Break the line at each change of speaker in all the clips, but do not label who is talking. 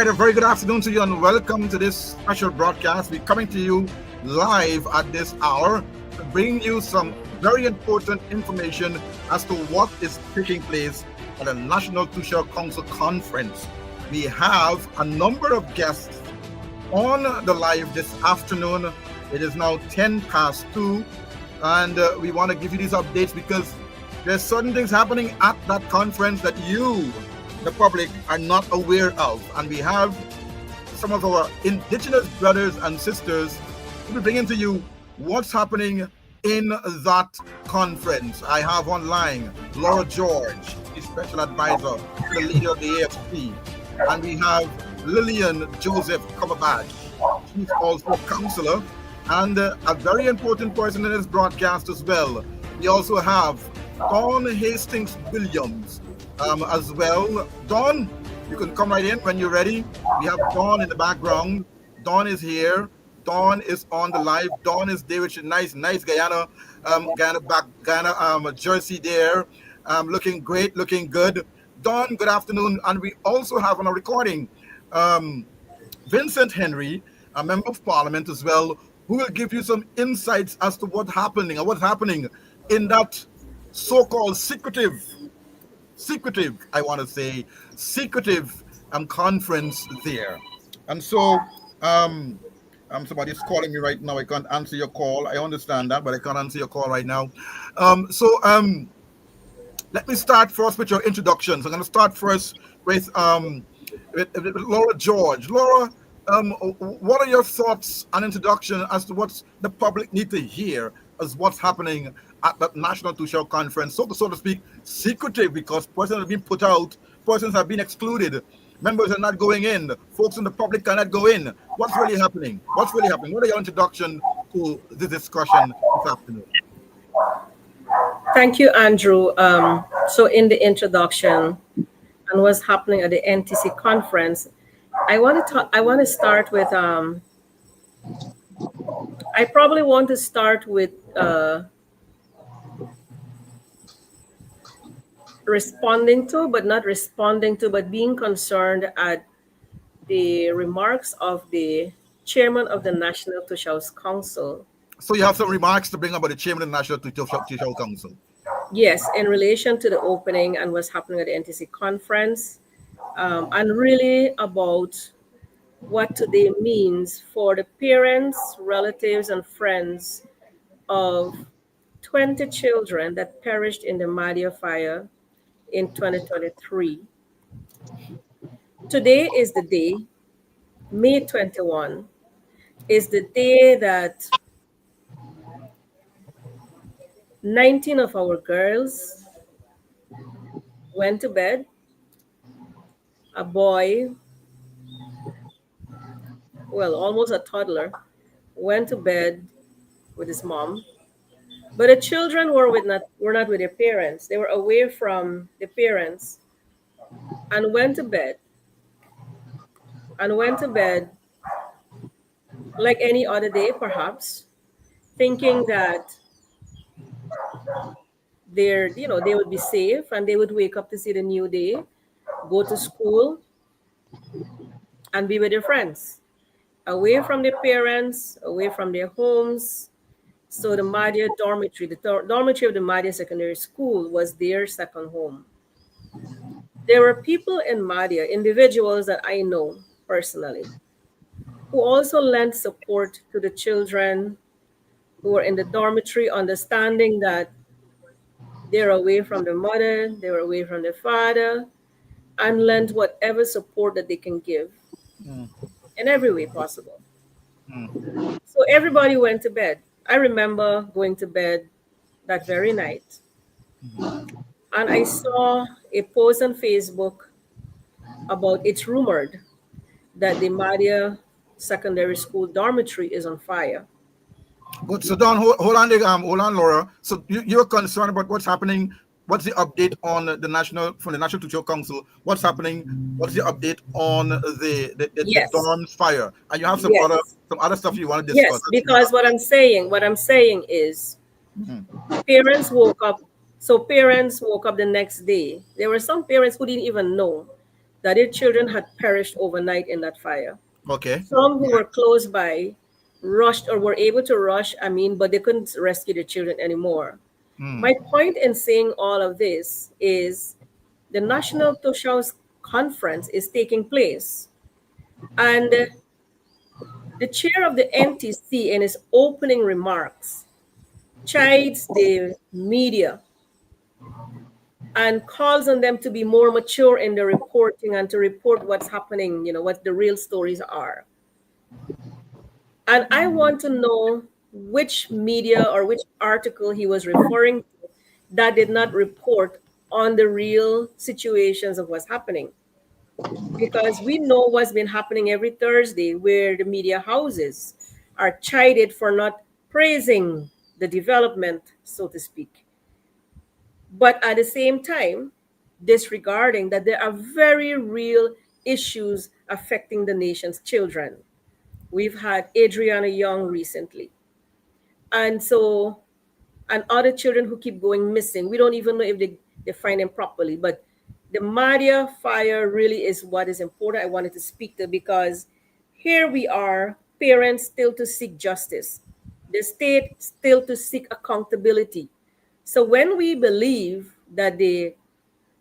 right, a very good afternoon to you and welcome to this special broadcast. We're coming to you live at this hour to bring you some very important information as to what is taking place at the National Toshaos Council Conference. We have a number of guests on the live this afternoon. It is now 10 past 2 and we want to give you these updates because there's certain things happening at that conference that you, the public, are not aware of. And we have some of our indigenous brothers and sisters who will be bringing to you what's happening in that conference. I have online Laura George, the special advisor to the leader of the AFC. And we have Lillian Joseph Cumberbatch. She's also a counselor and a very important person in this broadcast as well. We also have Dawn Hastings Williams as well. Dawn, you can come right in when you're ready. We have Dawn in the background. Dawn is here. Dawn is on the live. Dawn is there with nice Guyana jersey there. Looking great, looking good. Dawn, good afternoon. And we also have on a recording Vincent Henry, a member of parliament as well, who will give you some insights as to what's happening in that so-called secretive conference there. And so somebody's calling me right now. I can't answer your call. I understand that, but I can't answer your call right now. Let me start first with your introductions. I'm going to start first with Laura George. Laura, what are your thoughts and introduction as to what the public need to hear as what's happening at that National Toshaos Conference, so to speak, secretive, because persons have been put out, persons have been excluded, members are not going in, folks in the public cannot go in. What's really happening? What are your introduction to the discussion this afternoon?
Thank you, Andrew. So in the introduction and what's happening at the NTC conference, I want to start with I probably want to start with responding to, but not responding to, but being concerned at the remarks of the chairman of the National Toshaos Council.
So you have some remarks to bring about the chairman of the National Toshaos Council.
Yes, in relation to the opening and what's happening at the NTC conference, and really about what today means for the parents, relatives, and friends of 20 children that perished in the Madia fire in 2023. Today is the day, May 21, is the day that 19 of our girls went to bed. A boy, well, almost a toddler, went to bed with his mom. But the children were not with their parents. They were away from the parents and went to bed. Like any other day, perhaps, thinking that they would be safe and they would wake up to see the new day, go to school, and be with their friends, away from their parents, away from their homes. So the Madia dormitory, the dormitory of the Madia Secondary School was their second home. There were people in Madia, individuals that I know personally, who also lent support to the children who were in the dormitory, understanding that they're away from their mother, they were away from their father, and lent whatever support that they can give in every way possible. So everybody went to bed. I remember going to bed that very night, and I saw a post on Facebook about it's rumored that the Madia Secondary School dormitory is on fire.
Good. So Don, hold on, Laura. So you're concerned about what's happening. What's the update on the National Toshaos Council? What's happening? What's the update on the dorms fire? And you have some other stuff you want to discuss.
Yes, because what I'm saying is parents woke up. So parents woke up the next day. There were some parents who didn't even know that their children had perished overnight in that fire.
Okay.
Some who were close by rushed or were able to rush, but they couldn't rescue the children anymore.
Mm.
My point in saying all of this is the National Toshaos Conference is taking place, and the chair of the NTC, in his opening remarks, chides the media and calls on them to be more mature in the reporting and to report what's happening, what the real stories are. And I want to know which media or which article he was referring to that did not report on the real situations of what's happening. Because we know what's been happening every Thursday, where the media houses are chided for not praising the development, so to speak, but at the same time, disregarding that there are very real issues affecting the nation's children. We've had Adriana Young recently. And so, and other children who keep going missing. We don't even know if they find them properly. But the Madia fire really is what is important. I wanted to speak to, because here we are, parents still to seek justice, the state still to seek accountability. So when we believe that the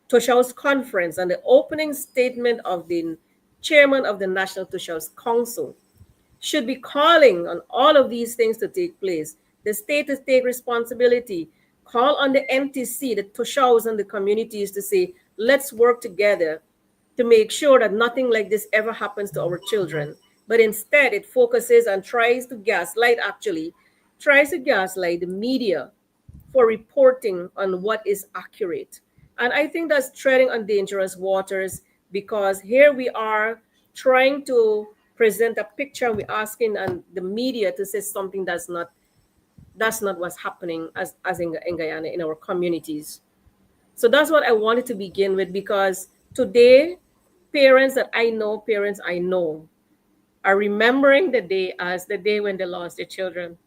Toshaos conference and the opening statement of the chairman of the National Toshaos Council should be calling on all of these things to take place. The state to take responsibility. Call on the NTC, the Toshaos and the communities to say, let's work together to make sure that nothing like this ever happens to our children. But instead, it focuses and tries to gaslight the media for reporting on what is accurate. And I think that's treading on dangerous waters, because here we are trying to present a picture. We're asking and the media to say something that's not what's happening as in Guyana, in our communities. So that's what I wanted to begin with, because today, parents I know, are remembering the day as the day when they lost their children.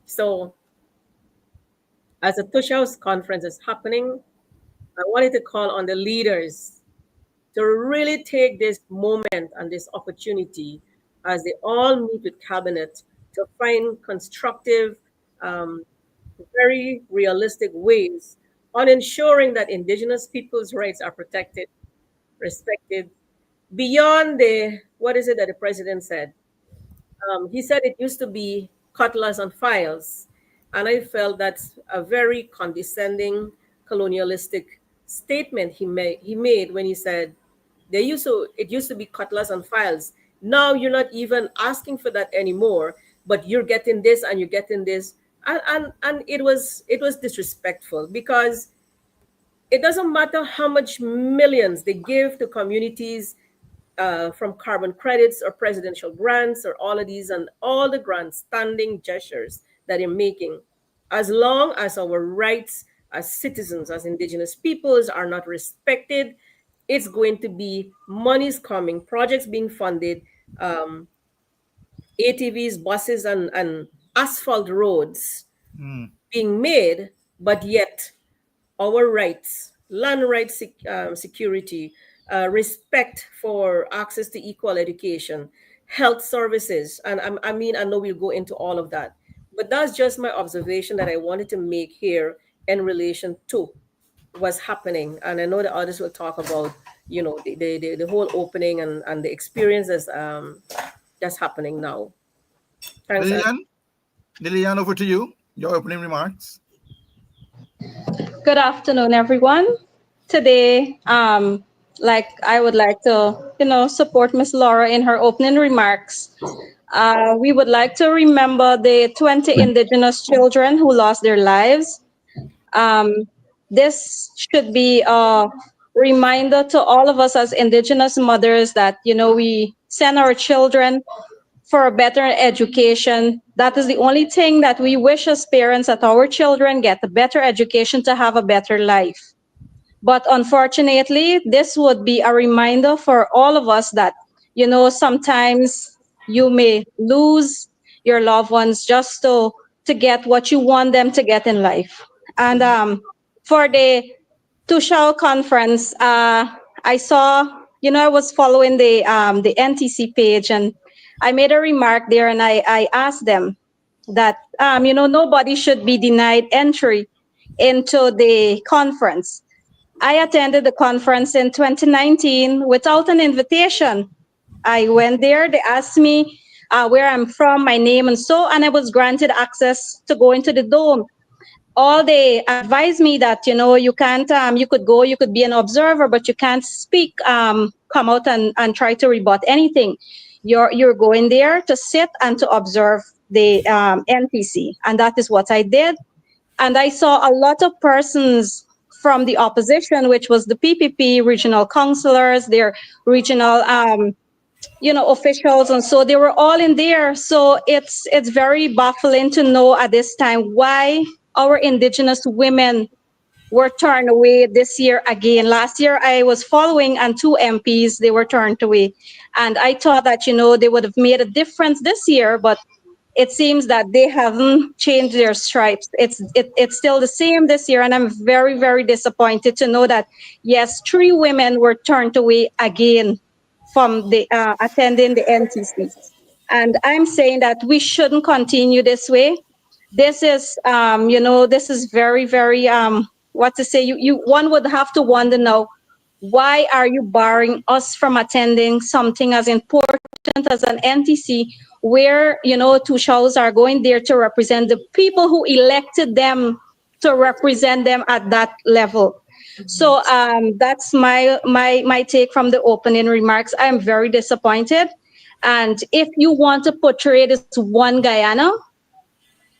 So as the Tushhouse conference is happening, I wanted to call on the leaders to really take this moment and this opportunity as they all meet with cabinet to find constructive, um, very realistic ways on ensuring that indigenous people's rights are protected, respected, beyond the, what is it that the president said? He said it used to be cutlass and files. And I felt that's a very condescending, colonialistic statement he made when he said it used to be cutlass and files. Now you're not even asking for that anymore, but you're getting this and you're getting this. And it was disrespectful, because it doesn't matter how much millions they give to communities, from carbon credits or presidential grants or all of these and all the grandstanding gestures that they're making, as long as our rights as citizens, as indigenous peoples, are not respected, it's going to be monies coming, projects being funded, um, ATVs, buses, and asphalt roads
Mm.
being made, but yet our rights, land rights, security, respect for access to equal education, health services. And I know we'll go into all of that. But that's just my observation that I wanted to make here in relation to what's happening. And I know the others will talk about, the whole opening and the experiences that's happening now. Thanks.
Lillian, Lillian, over to you. Your opening remarks.
Good afternoon, everyone. Today, like I would like to, support Miss Laura in her opening remarks. We would like to remember the 20 Indigenous children who lost their lives. Um, this should be a reminder to all of us as Indigenous mothers that, we send our children for a better education. That is the only thing that we wish as parents, that our children get a better education to have a better life. But unfortunately, this would be a reminder for all of us that, sometimes you may lose your loved ones just to get what you want them to get in life. And for the Tushao conference, I saw I was following the NTC page, and I made a remark there, and I asked them that nobody should be denied entry into the conference. I attended the conference in 2019 without an invitation. I went there. They asked me where I'm from, my name, and so, and I was granted access to go into the dome. All they advised me that you can't, you could go, you could be an observer, but you can't speak, come out and try to rebut anything. You're going there to sit and to observe the NPC, and that is what I did. And I saw a lot of persons from the opposition, which was the PPP regional councillors, their regional officials, and so they were all in there. So it's very baffling to know at this time why our indigenous women were turned away this year again. Last year I was following, and two MPs, they were turned away, and I thought that they would have made a difference this year, but it seems that they haven't changed their stripes. It's still the same this year, and I'm very, very disappointed to know that yes, three women were turned away again from the attending the NTC. And I'm saying that we shouldn't continue this way. This is this is very, very what to say, you one would have to wonder now, why are you barring us from attending something as important as an NTC, where Toshaos are going there to represent the people who elected them to represent them at that level. So that's my take from the opening remarks. I'm very disappointed. And if you want to portray this one Guyana,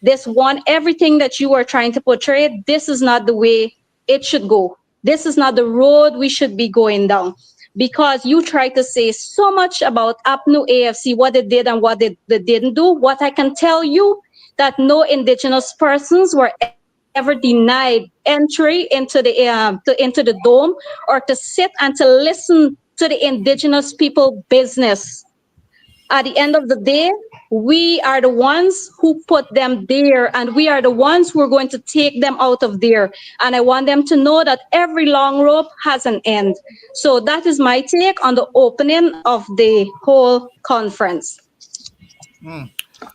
this one, everything that you are trying to portray, this is not the way it should go. This is not the road we should be going down, because you try to say so much about APNU AFC, what they did and what they didn't do. What I can tell you, that no indigenous persons were ever denied entry into the dome, or to sit and to listen to the indigenous people business. At the end of the day, we are the ones who put them there, and we are the ones who are going to take them out of there. And I want them to know that every long rope has an end. So that is my take on the opening of the whole conference.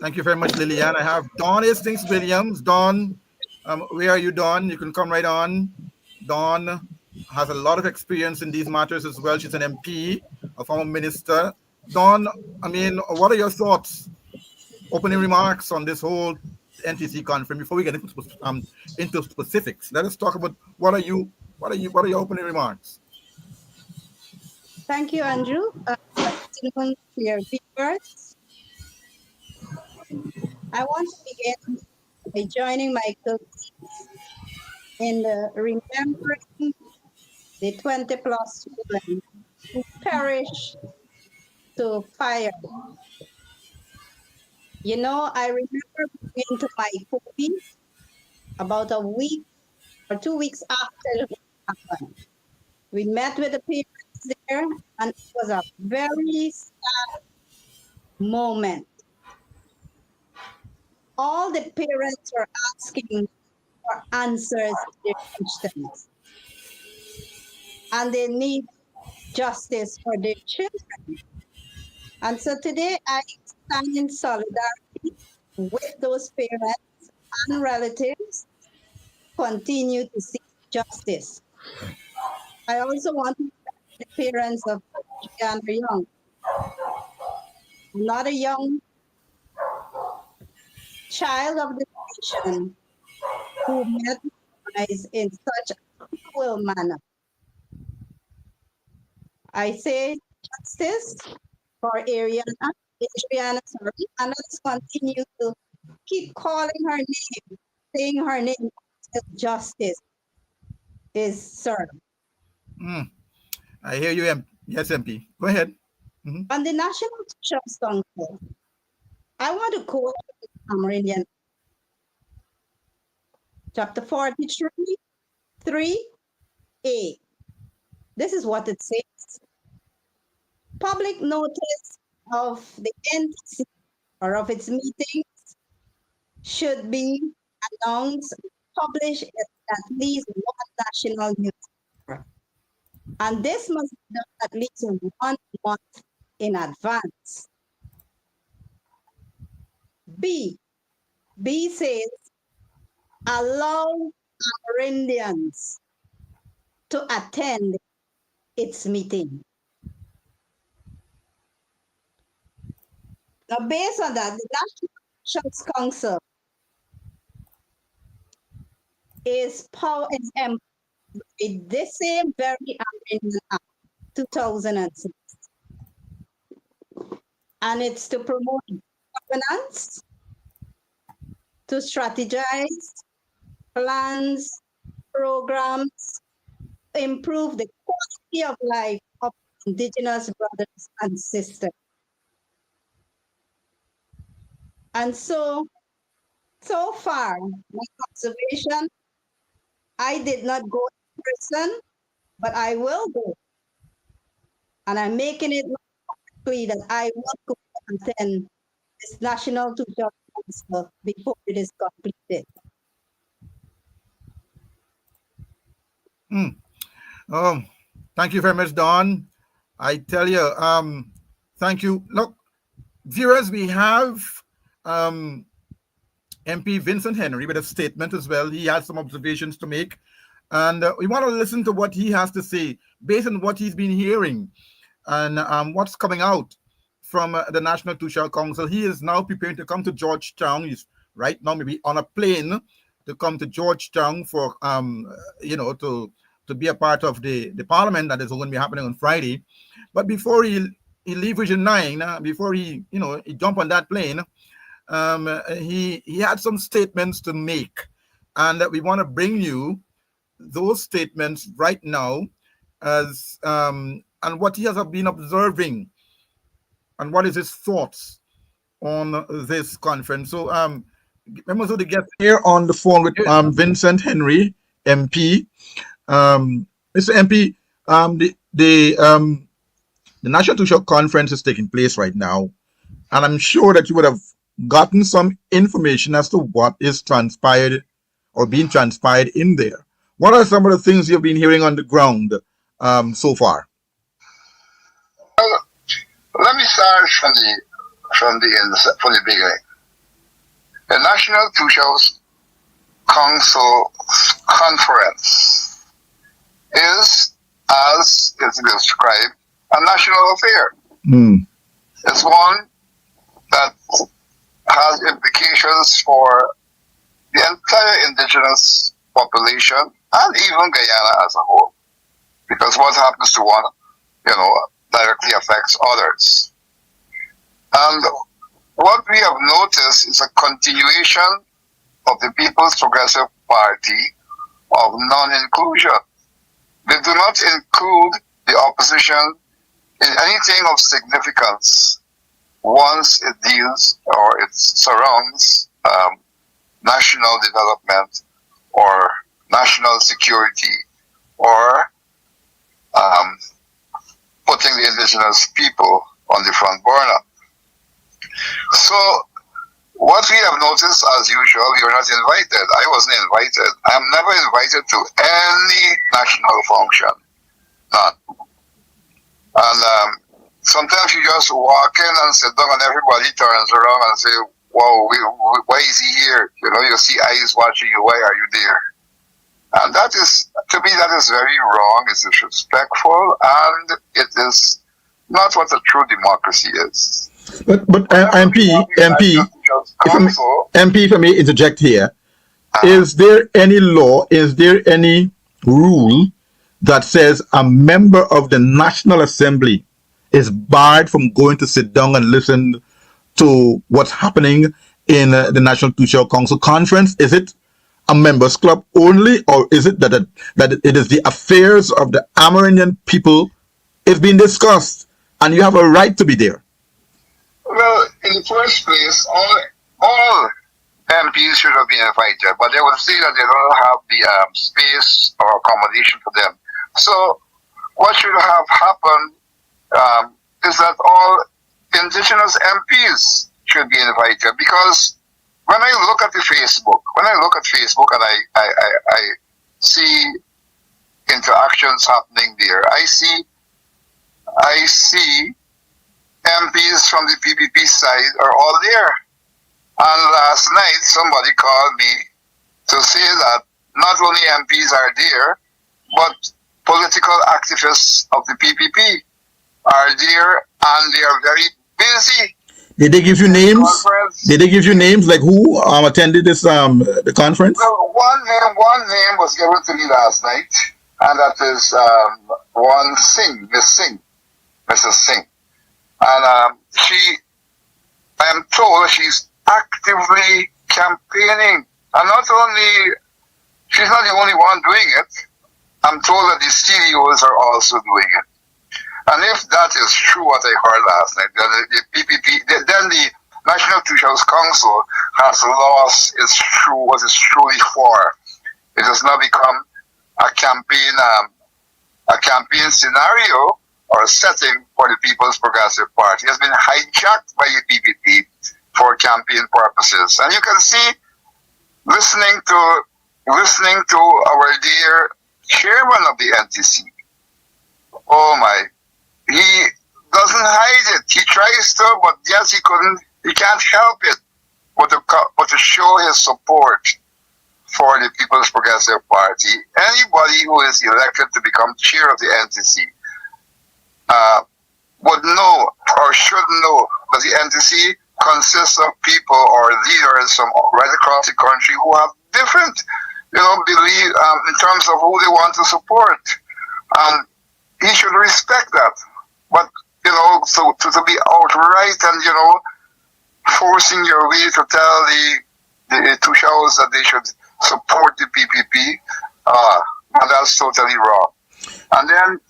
Thank you very much, Lillian. I have Dawn Hastings Williams. Dawn, where are you, Dawn? You can come right on. Dawn has a lot of experience in these matters as well. She's an MP, a former minister. Dawn, I mean, what are your thoughts, opening remarks on this whole NTC conference before we get into specifics? Let us talk about what are your opening remarks?
Thank you, Andrew. Good afternoon to your viewers. I want to begin by joining my colleagues in remembering the 20 plus women who perished to fire. I remember going to my police about a week or 2 weeks after it happened. We met with the parents there, and it was a very sad moment. All the parents were asking for answers to their questions, and they need justice for their children. And so today I stand in solidarity with those parents and relatives, continue to seek justice. I also want to thank the parents of Juliana Young, not a young child of the nation who met eyes in such a cruel manner. I say justice for Adriana, and let's continue to keep calling her name, saying her name until justice is served.
I hear you, yes, MP. Go ahead.
On the National Toshaos Council, I want to quote the Cameroonian chapter 43, 3a. This is what it says. Public notice of the NTC or of its meetings should be announced, published at least one national newspaper. And this must be done at least 1 month in advance. B. B says allow Indians to attend its meeting. Now, based on that, the National Elections Council is with the same very Amendment Act 2006. And it's to promote governance, to strategize plans, programs, improve the quality of life of Indigenous brothers and sisters. And so far, my observation, I did not go in person, but I will go. And I'm making it clear that I will go and attend this National Toshaos Council before it is completed.
Thank you very much, Don. I tell you, thank you. Look, viewers, we have MP Vincent Henry with a statement as well. He has some observations to make, and we want to listen to what he has to say based on what he's been hearing and what's coming out from the National Toshaos Council. He is now preparing to come to Georgetown. He's right now maybe on a plane to come to Georgetown for to be a part of the parliament that is going to be happening on Friday. But before he leave Region 9, before he jump on that plane, he had some statements to make, and we want to bring you those statements right now as and what he has been observing and what is his thoughts on this conference. So members of the guest here on the phone with Vincent Henry, MP. Mr. MP, the National Toshaos Conference is taking place right now, and I'm sure that you would have gotten some information as to what is transpired or being transpired in there. What are some of the things you've been hearing on the ground so far?
Well, let me start from the beginning. The National Toshaos Council Conference is, as it's described, a national affair. It's one that has implications for the entire indigenous population and even Guyana as a whole. Because what happens to one, directly affects others. And what we have noticed is a continuation of the People's Progressive Party of non-inclusion. They do not include the opposition in anything of significance once it deals or it surrounds national development or national security or putting the indigenous people on the front burner. So what we have noticed, as usual, we were not invited. I wasn't invited. I am never invited to any national function. None. And sometimes you just walk in and sit down and everybody turns around and say, "Whoa, why is he here?" You see eyes watching you. Why are you there? And that is, to me, that is very wrong. It's disrespectful, and it is not what a true democracy is.
But MP, if I may interject here, is there any law, is there any rule that says a member of the National Assembly is barred from going to sit down and listen to what's happening in the National Toshaos Council Conference? Is it a members club only, or is it that it is the affairs of the Amerindian people is being discussed and you have a right to be there?
Well, in the first place, all MPs should have been invited, but they would say that they don't have the space or accommodation for them. So what should have happened is that all indigenous MPs should be invited, because when I look at Facebook and I see interactions happening there. I see MPs from the PPP side are all there. And last night somebody called me to say that not only MPs are there, but political activists of the PPP are there, and they are very busy.
Did they give you
in the
names?
conference.
Did they give you names like who attended this the conference?
Well, one name was given to me last night, and that is one Singh, Mrs. Singh, and I am told she's actively campaigning, and not only she's not the only one doing it. I'm told that the CEOs are also doing it. And if that is true, what I heard last night, then the PPP, then the National Toshaos Council has lost what it's truly for. It has now become a campaign scenario or setting for the People's Progressive Party. It has been hijacked by the PPP for campaign purposes. And you can see, listening to our dear chairman of the NTC, oh my, he doesn't hide it. He tries to, but yes, he can't help it but to show his support for the People's Progressive Party. Anybody who is elected to become chair of the NTC would know or should know that the NTC consists of people or leaders from right across the country who have different, belief in terms of who they want to support. And he should respect that. But, so to be outright and, forcing your way to tell the Toshaos that they should support the PPP, and that's totally wrong. And then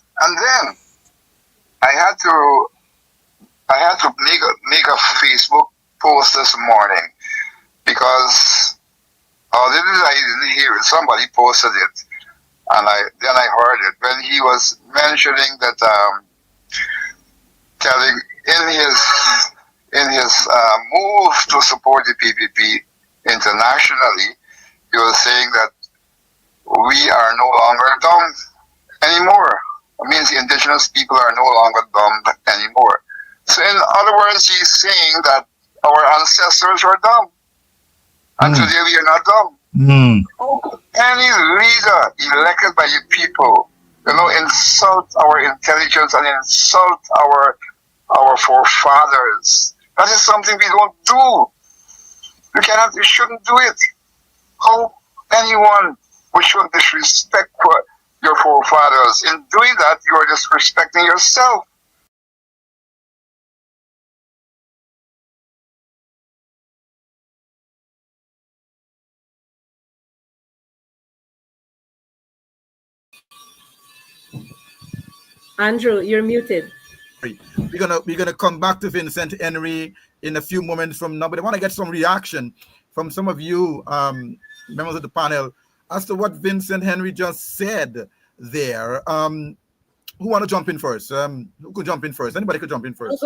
I had to make a Facebook post this morning because I didn't hear it. Somebody posted it, and then I heard it when he was mentioning that telling in his move to support the PPP internationally, he was saying that we are no longer dumb anymore. It means the indigenous people are no longer dumb anymore. So in other words, he's saying that our ancestors were dumb. And today we are not dumb. Any leader elected by the people, insult our intelligence and insult our forefathers. That is something we don't do. We shouldn't do it. How anyone would show disrespect for your forefathers? In doing that, you are disrespecting yourself.
Andrew, you're muted.
We're gonna come back to Vincent Henry in a few moments from now, but I want to get some reaction from some of you members of the panel as to what Vincent Henry just said there. Who want to jump in first? Who could jump in first? Anybody could jump in first.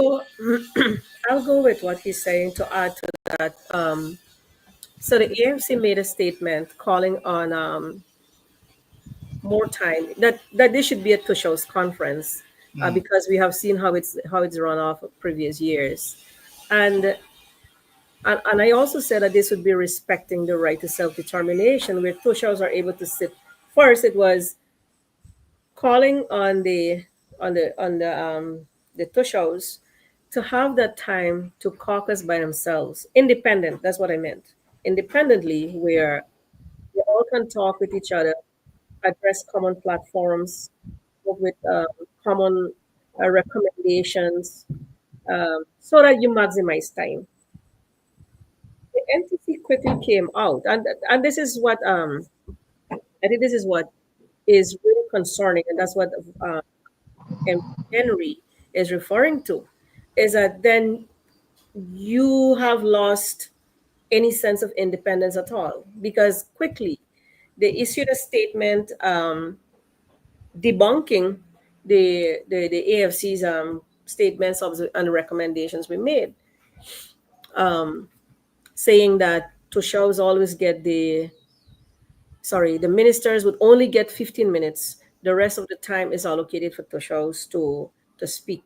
I'll go with what he's saying to add to that. So the AFC made a statement calling on more time that there should be a Toshaos conference because we have seen how it's run off of previous years, and I also said that this would be respecting the right to self-determination, where Toshaos are able to sit. First, it was calling on the Toshaos to have that time to caucus by themselves, independent. That's what I meant. Independently, where they all can talk with each other, address common platforms, work with common recommendations, so that you maximize time. The NTC quickly came out, and this is what I think this is what is really concerning, and that's what Henry is referring to, is that then you have lost any sense of independence at all, because quickly they issued a statement debunking the AFC's statements and recommendations we made, saying that Toshaos always get the ministers would only get 15 minutes The rest of the time is allocated for Toshaos to speak.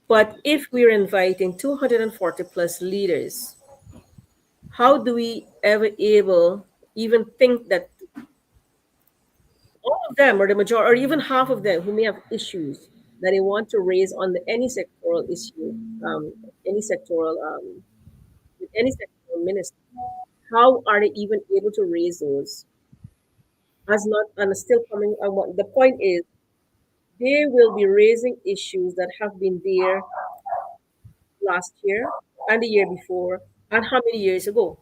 But if we're inviting 240 plus leaders, how do we ever able even think that all of them or the majority or even half of them who may have issues that they want to raise on any sectoral issue, any sectoral with any sectoral minister, how are they even able to raise those as not and still coming? The point is they will be raising issues that have been there last year and the year before and how many years ago.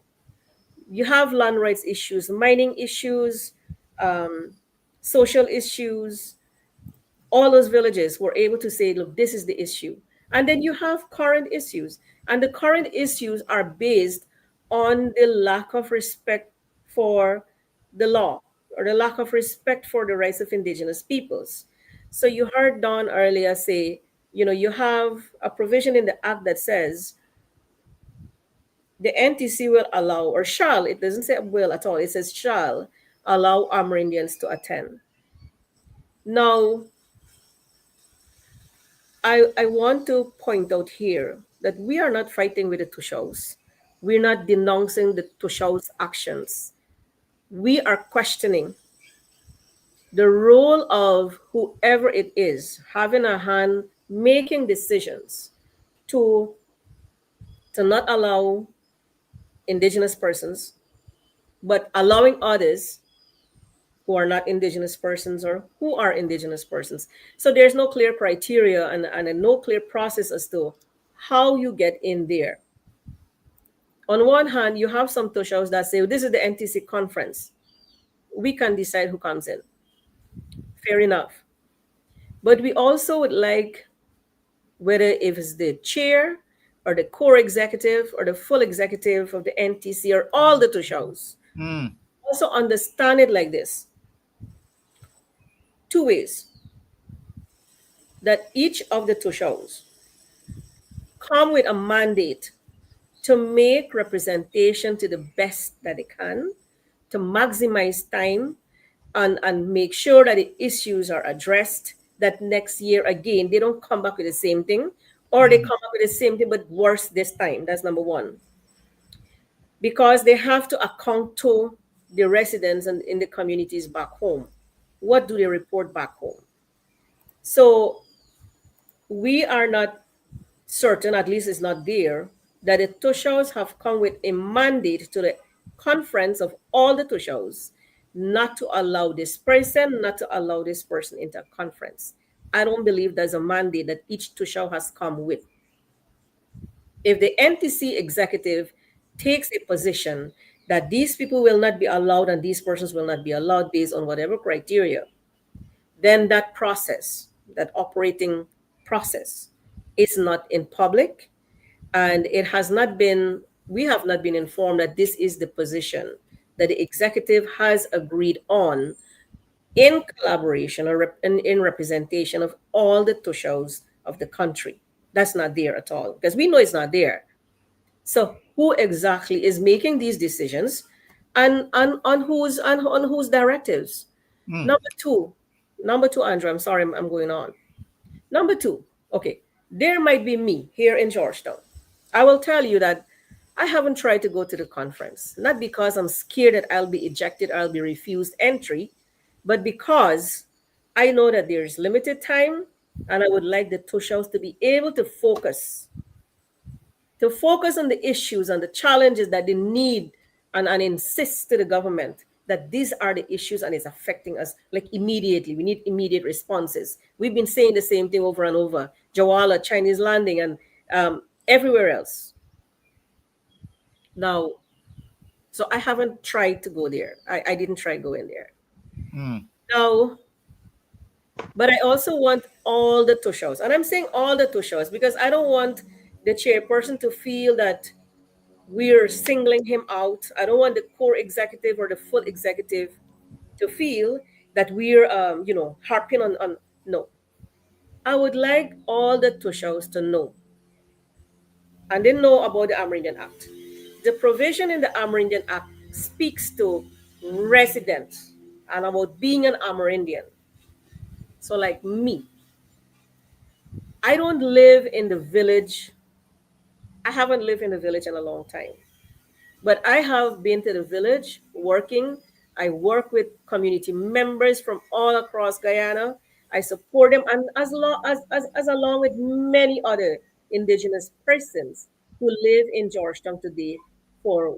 You have land rights issues, mining issues, um, social issues. All those villages were able to say, look, this is the issue. And then you have current issues. And the current issues are based on the lack of respect for the law or the lack of respect for the rights of indigenous peoples. So you heard Don earlier say, you have a provision in the act that says the NTC will allow, or shall, it doesn't say will at all, it says shall allow Amerindians to attend. Now, I want to point out here that we are not fighting with the Toshaos. We're not denouncing the Toshaos' actions. We are questioning the role of whoever it is having a hand making decisions to, to not allow indigenous persons, but allowing others who are not indigenous persons or who are indigenous persons. So there's no clear criteria and a no clear process as to how you get in there. On one hand, you have some Toshaos that say, this is the NTC conference. We can decide who comes in. Fair enough. But we also would like, whether if it's the chair or the core executive or the full executive of the NTC or all the Toshaos, also understand it like this. Two ways. That each of the Toshaos come with a mandate to make representation to the best that they can, to maximize time and make sure that the issues are addressed, that next year again they don't come back with the same thing, or they come up with the same thing but worse this time. That's number one. Because they have to account to the residents and in the communities back home. What do they report back home? So we are not certain, at least it's not there, that the Toshaos have come with a mandate to the conference of all the Toshaos not to allow this person, not to allow this person into a conference. I don't believe there's a mandate that each Toshao has come with. If the NTC executive takes a position that these people will not be allowed and these persons will not be allowed based on whatever criteria, then that process, that operating process, is not in public, and it has not been, we have not been informed that this is the position that the executive has agreed on in collaboration or in representation of all the Toshaos of the country. That's not there at all, because we know it's not there. So who exactly is making these decisions and on whose directives? Number two, Andrew, I'm sorry, I'm going on. Number two, okay, there might be me here in Georgetown. I will tell you that I haven't tried to go to the conference, not because I'm scared that I'll be ejected or I'll be refused entry, but because I know that there's limited time and I would like the Toshaos to be able to focus on the issues and the challenges that they need and insist to the government that these are the issues and it's affecting us like immediately. We need immediate responses. We've been saying the same thing over and over. Jawala, Chinese landing, and everywhere else. Now, so I haven't tried to go there. I didn't try going there. Now, but I also want all the Toshaos. And I'm saying all the Toshaos because I don't want the chairperson to feel that we're singling him out. I don't want the core executive or the full executive to feel that we're, harping on. No. I would like all the Toshaos to know, and they know about the Amerindian Act. The provision in the Amerindian Act speaks to residents and about being an Amerindian. So, like me, I don't live in the village. I haven't lived in the village in a long time. But I have been to the village working. I work with community members from all across Guyana. I support them, and as along with many other indigenous persons who live in Georgetown today for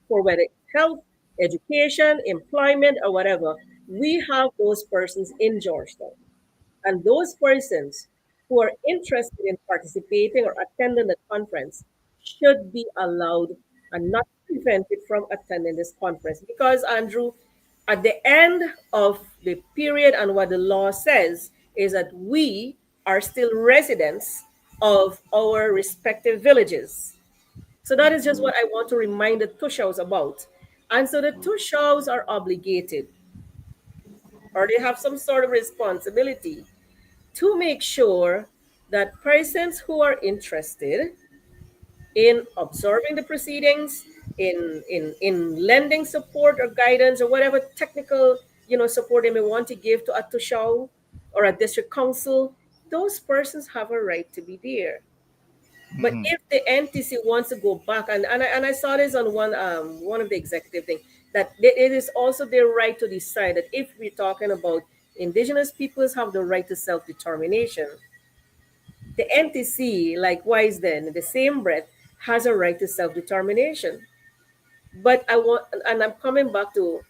whether health, education, employment, or whatever. We have those persons in Georgetown. And those persons who are interested in participating or attending the conference should be allowed and not prevented from attending this conference. Because, Andrew, at the end of the period and what the law says is that we are still residents of our respective villages. So that is just what I want to remind the Toshaos about. And so the Toshaos are obligated, or they have some sort of responsibility to make sure that persons who are interested in observing the proceedings, in lending support or guidance or whatever technical support they may want to give to a Tushao or a district council, those persons have a right to be there. But
Mhm.
if the NTC wants to go back, and I saw this on one of the executive things, that it is also their right to decide that if we're talking about indigenous peoples have the right to self-determination, the NTC, likewise, then, in the same breath, has a right to self determination. But I want, and I'm coming back to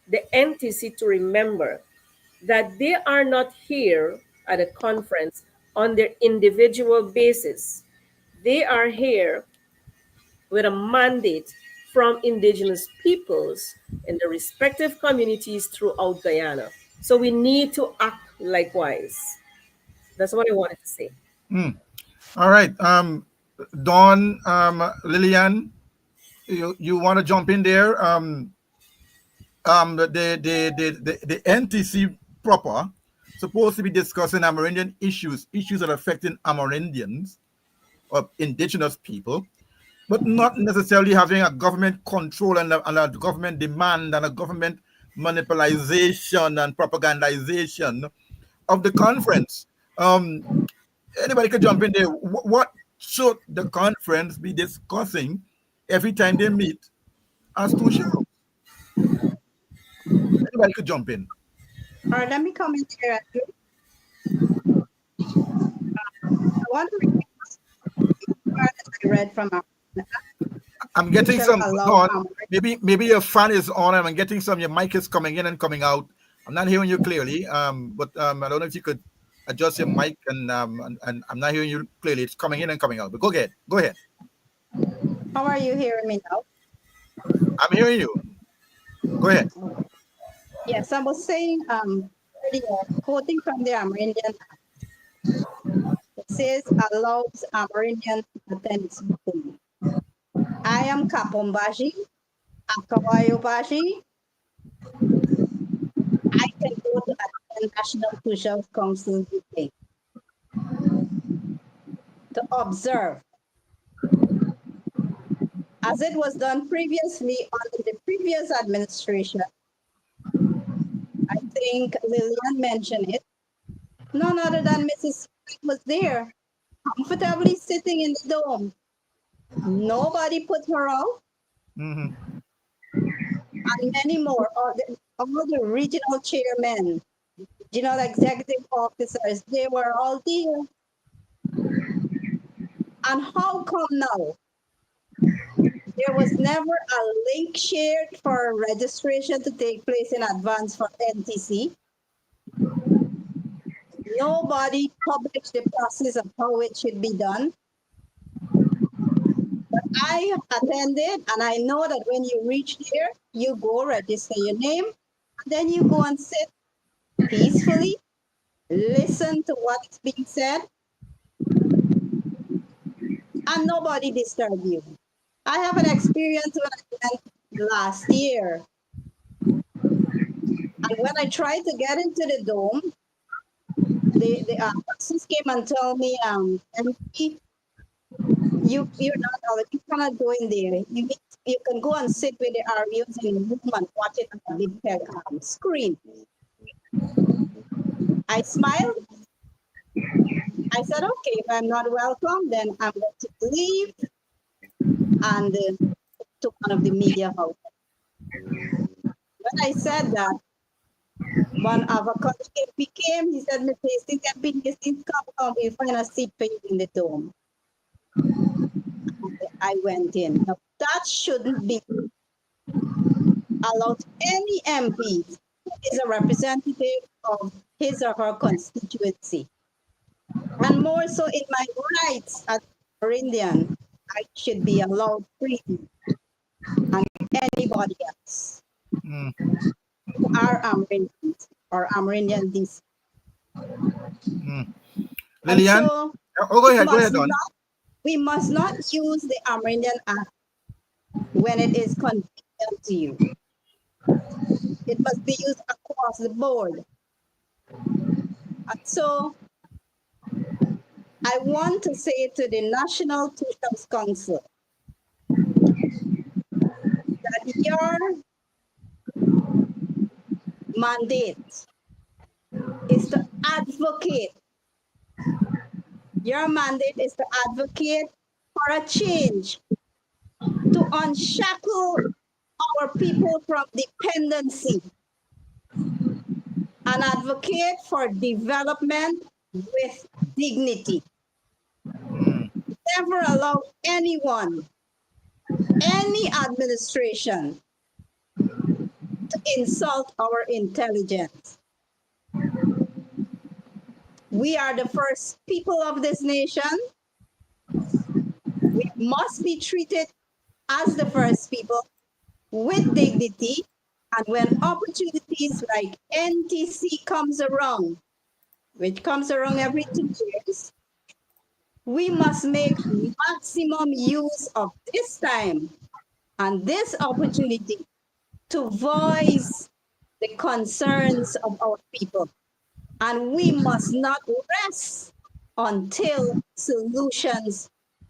the NTC to remember that they are not here at a conference on their individual basis. They are here with a mandate from indigenous peoples in the respective communities throughout Guyana. So we need to act likewise. That's what I wanted to say.
Mm. All right. Dawn, Lillian, you want to jump in there? The NTC proper supposed to be discussing Amerindian issues that are affecting Amerindians or indigenous people, but not necessarily having a government control and a government demand and a government monopolization and propagandization of the conference. Um, Anybody could jump in there. What should the conference be discussing every time they meet as two shows? Anybody could jump in.
All right, let me comment here, Andrew. I want to read part that I read from our
I'm getting
usually
some
allow
Dawn. Maybe your fan is on and I'm getting some. Your mic is coming in and coming out. I'm not hearing you clearly. But I don't know if you could adjust your mic and I'm not hearing you clearly. It's coming in and coming out. But go ahead. Go ahead.
How are you hearing me now?
I'm hearing you. Go ahead.
Yes, I was saying earlier, quoting from the Amerindian Act, it says allows Amerindian to attend its meeting. I am Kapombashi, Akawayobashi. I can go to attend National Social Council meeting to observe, as it was done previously under the previous administration. I think Lillian mentioned it. None other than Mrs. Smith was there, comfortably sitting in the dome. Nobody put her out,
Mm-hmm.
and many more. All the regional chairmen, regional executive officers, they were all there. And how come now? There was never a link shared for registration to take place in advance for NTC. Nobody published the process of how it should be done. But I attended, and I know that when you reach there, you go register your name, and then you go and sit peacefully, listen to what is being said, and nobody disturb you. I have an experience when I went last year. And when I tried to get into the dome, the persons came and told me, MP, you're not allowed, you cannot go in there. You can go and sit with the RVs in the room and watch it on a big screen. I smiled. I said, okay, if I'm not welcome, then I'm going to leave and to one of the media houses. When I said that, one of our colleagues came, he said, Mr. Hastings, come, we'll find a seat for you in the dome. I went in. Now, that shouldn't be allowed any MP who is a representative of his or her constituency. And more so in my rights as Indian, I should be allowed free and anybody else
Mm.
who are Amerindians or Amerindian DC.
Mm.
And
Lillian?
so
Oh, go ahead, Don.
we must not use the Amerindian Act when it is convenient to you. It must be used across the board. And so I want to say to the National Toshaos Council that your mandate is to advocate. Your mandate is to advocate for a change, to unshackle our people from dependency and advocate for development with dignity.
Mm.
Never allow anyone, any administration to insult our intelligence. We are the first people of this nation. We must be treated as the first people with dignity. And when opportunities like NTC comes around, which comes around every 2 years, we must make maximum use of this time and this opportunity to voice the concerns of our people. And we must not rest until solutions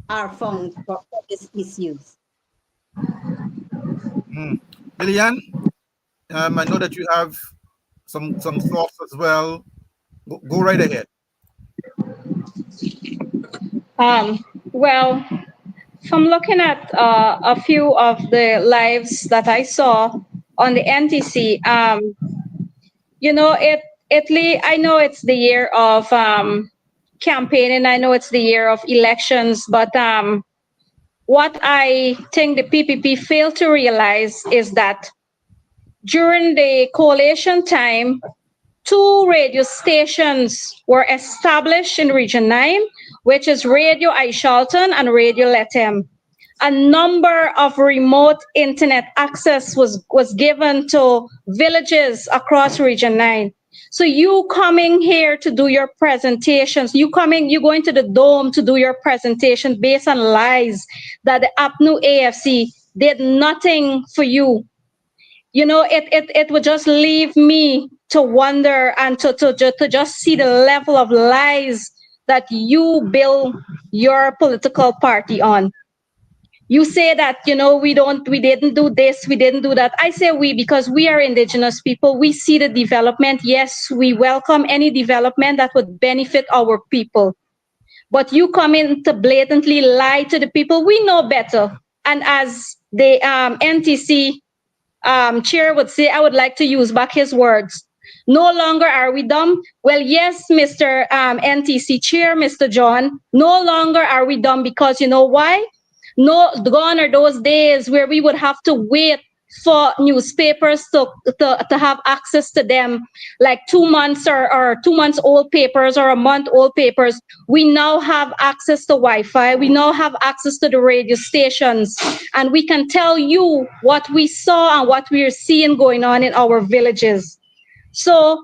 are found for these issues.
Mm. Lillian, I know that you have some thoughts as well. Go right ahead.
Well, from looking at a few of the lives that I saw on the NTC, Italy, I know it's the year of campaigning, I know it's the year of elections, but what I think the PPP failed to realize is that during the coalition time, two radio stations were established in Region 9, which is Radio Aishalton and Radio Letem. A number of remote internet access was given to villages across Region 9. So you coming here to do your presentations, you going to the dome to do your presentation based on lies that the APNU AFC did nothing for you. It would just leave me to wonder and to just see the level of lies that you build your political party on. You say that, we didn't do this, we didn't do that. I say we because we are indigenous people. We see the development. Yes, we welcome any development that would benefit our people. But you come in to blatantly lie to the people. We know better. And as the NTC chair would say, I would like to use back his words. No longer are we dumb. Well, yes, Mr. NTC chair, Mr. John, no longer are we dumb because you know why? No, gone are those days where we would have to wait for newspapers to have access to them, like 2 months or 2 months old papers or a month old papers. We now have access to Wi-Fi. We now have access to the radio stations, and we can tell you what we saw and what we are seeing going on in our villages. So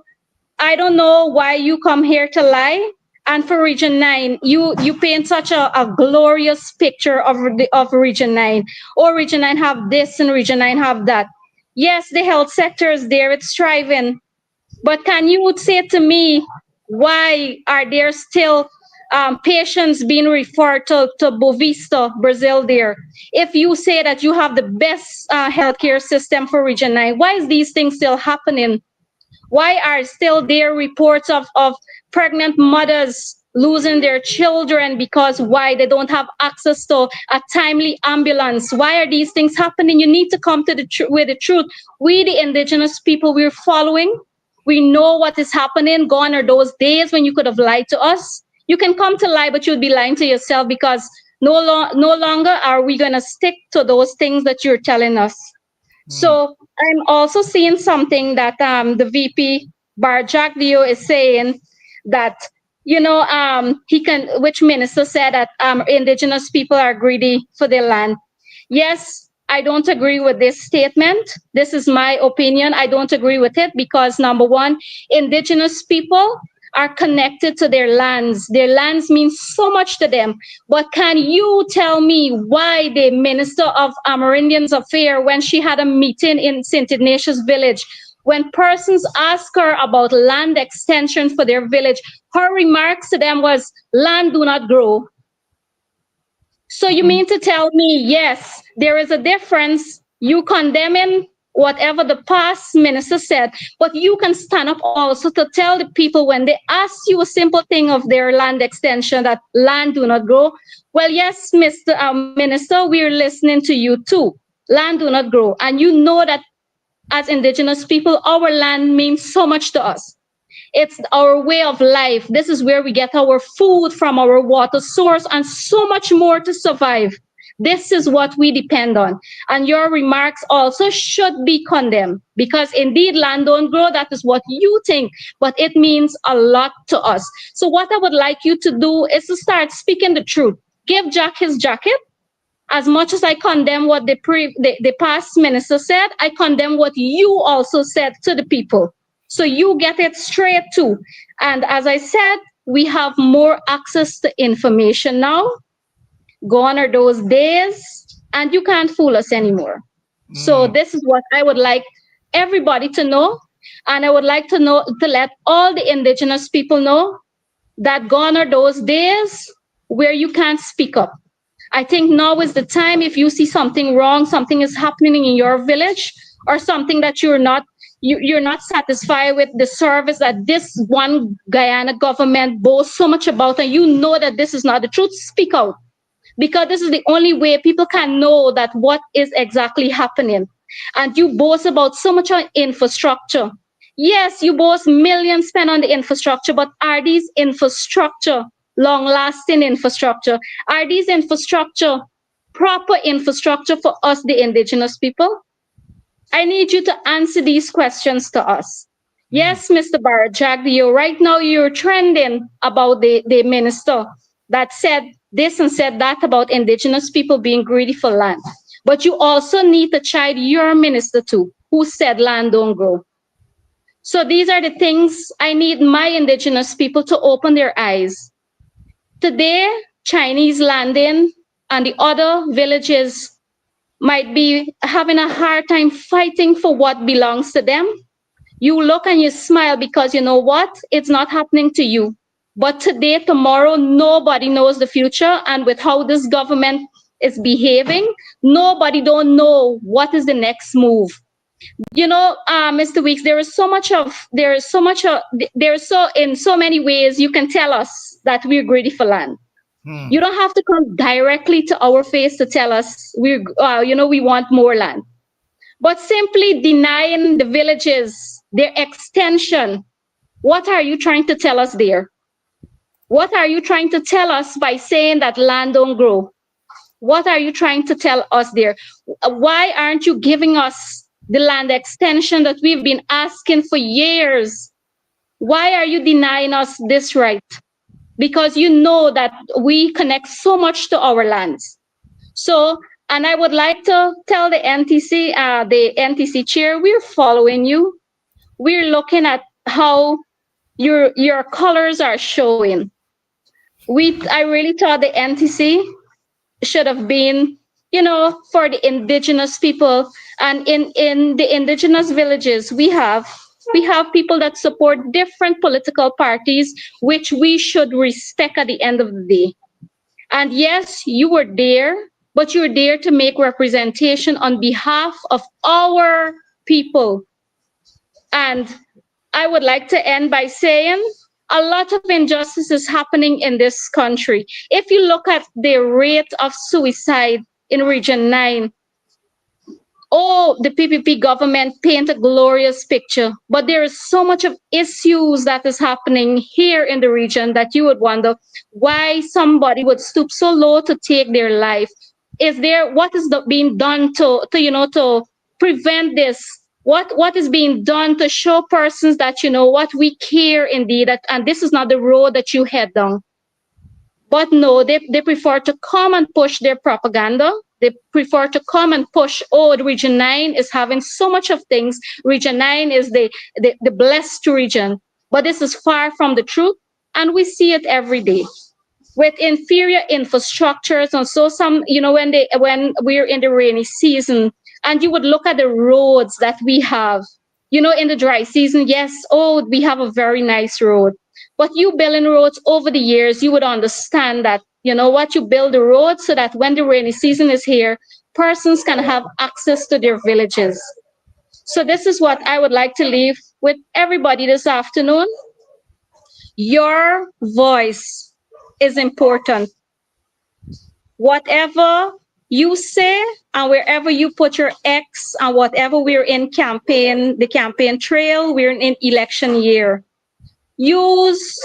I don't know why you come here to lie. And for Region 9, you paint such a glorious picture of Region 9. Or Region 9 have this and Region 9 have that. Yes, the health sector is there, it's thriving. But can you say to me, why are there still patients being referred to Bovista, Brazil there? If you say that you have the best healthcare system for Region 9, why is these things still happening? Why are still there reports of pregnant mothers losing their children because why they don't have access to a timely ambulance? Why are these things happening? You need to come to with the truth. We, the indigenous people, we're following. We know what is happening. Gone are those days when you could have lied to us. You can come to lie, but you'd be lying to yourself because no longer are we going to stick to those things that you're telling us. So I'm also seeing something that the VP Barjack Dio is saying that he can, which minister said that indigenous people are greedy for their land. Yes, I don't agree with this statement. This is my opinion. I don't agree with it because number one, indigenous people are connected to their lands. Their lands mean so much to them. But can you tell me why the Minister of Amerindians Affairs, when she had a meeting in St. Ignatius Village, when persons ask her about land extension for their village, her remarks to them was, land do not grow. So you mean to tell me, yes, there is a difference. You condemning whatever the past minister said, but you can stand up also to tell the people when they ask you a simple thing of their land extension that land do not grow. Well, yes, Mr. Minister, we're listening to you too. Land do not grow. And you know that as indigenous people, our land means so much to us. It's our way of life. This is where we get our food from, our water source, and so much more to survive. This is what we depend on. And your remarks also should be condemned because indeed land don't grow. That is what you think, but it means a lot to us. So what I would like you to do is to start speaking the truth. Give Jack his jacket. As much as I condemn what the past minister said, I condemn what you also said to the people. So you get it straight too. And as I said, we have more access to information now. Gone are those days, and you can't fool us anymore. So this is what I would like everybody to know. And I would like to let all the indigenous people know that gone are those days where you can't speak up. I think now is the time if you see something wrong, something is happening in your village, or something that you're not satisfied with the service that this one Guyana government boasts so much about, and you know that this is not the truth, speak out. Because this is the only way people can know that what is exactly happening. And you boast about so much on infrastructure. Yes, you boast millions spent on the infrastructure, but are these infrastructure long-lasting infrastructure? Are these infrastructure proper infrastructure for us, the indigenous people? I need you to answer these questions to us. Yes, Mr. Barajagdio, right now you're trending about the minister that said this and said that about indigenous people being greedy for land. But you also need to chide your minister too, who said land don't grow. So these are the things I need my indigenous people to open their eyes. Today, Chinese landing and the other villages might be having a hard time fighting for what belongs to them. You look and you smile because you know what? It's not happening to you. But today, tomorrow, nobody knows the future. And with how this government is behaving, nobody don't know what is the next move. Mr. Weeks, in so many ways you can tell us that we're greedy for land. You don't have to come directly to our face to tell us we want more land. But simply denying the villages their extension, what are you trying to tell us there? What are you trying to tell us by saying that land don't grow? What are you trying to tell us there? Why aren't you giving us the land extension that we've been asking for years? Why are you denying us this right? Because you know that we connect so much to our lands. So, and I would like to tell the NTC chair, we're following you. We're looking at how your colors are showing. I really thought the NTC should have been, for the indigenous people. And in the indigenous villages, we have people that support different political parties, which we should respect at the end of the day. And yes, you were there, but you're there to make representation on behalf of our people. And I would like to end by saying a lot of injustice is happening in this country. If you look at the rate of suicide in Region 9, oh, the PPP government paint a glorious picture, but there is so much of issues that is happening here in the region that you would wonder why somebody would stoop so low to take their life. Is there what is being done to prevent this? What is being done to show persons that what we care indeed, and this is not the road that you head down? But no, they prefer to come and push their propaganda. They prefer to come and push, oh, the Region 9 is having so much of things. Region 9 is the blessed region. But this is far from the truth. And we see it every day with inferior infrastructures. And so when we're in the rainy season, and you would look at the roads that we have, in the dry season, yes, oh, we have a very nice road. But you building roads over the years, you would understand that, you build the roads so that when the rainy season is here, persons can have access to their villages. So this is what I would like to leave with everybody this afternoon. Your voice is important. Whatever you say and wherever you put your X and whatever we're in the campaign trail, we're in election year. Use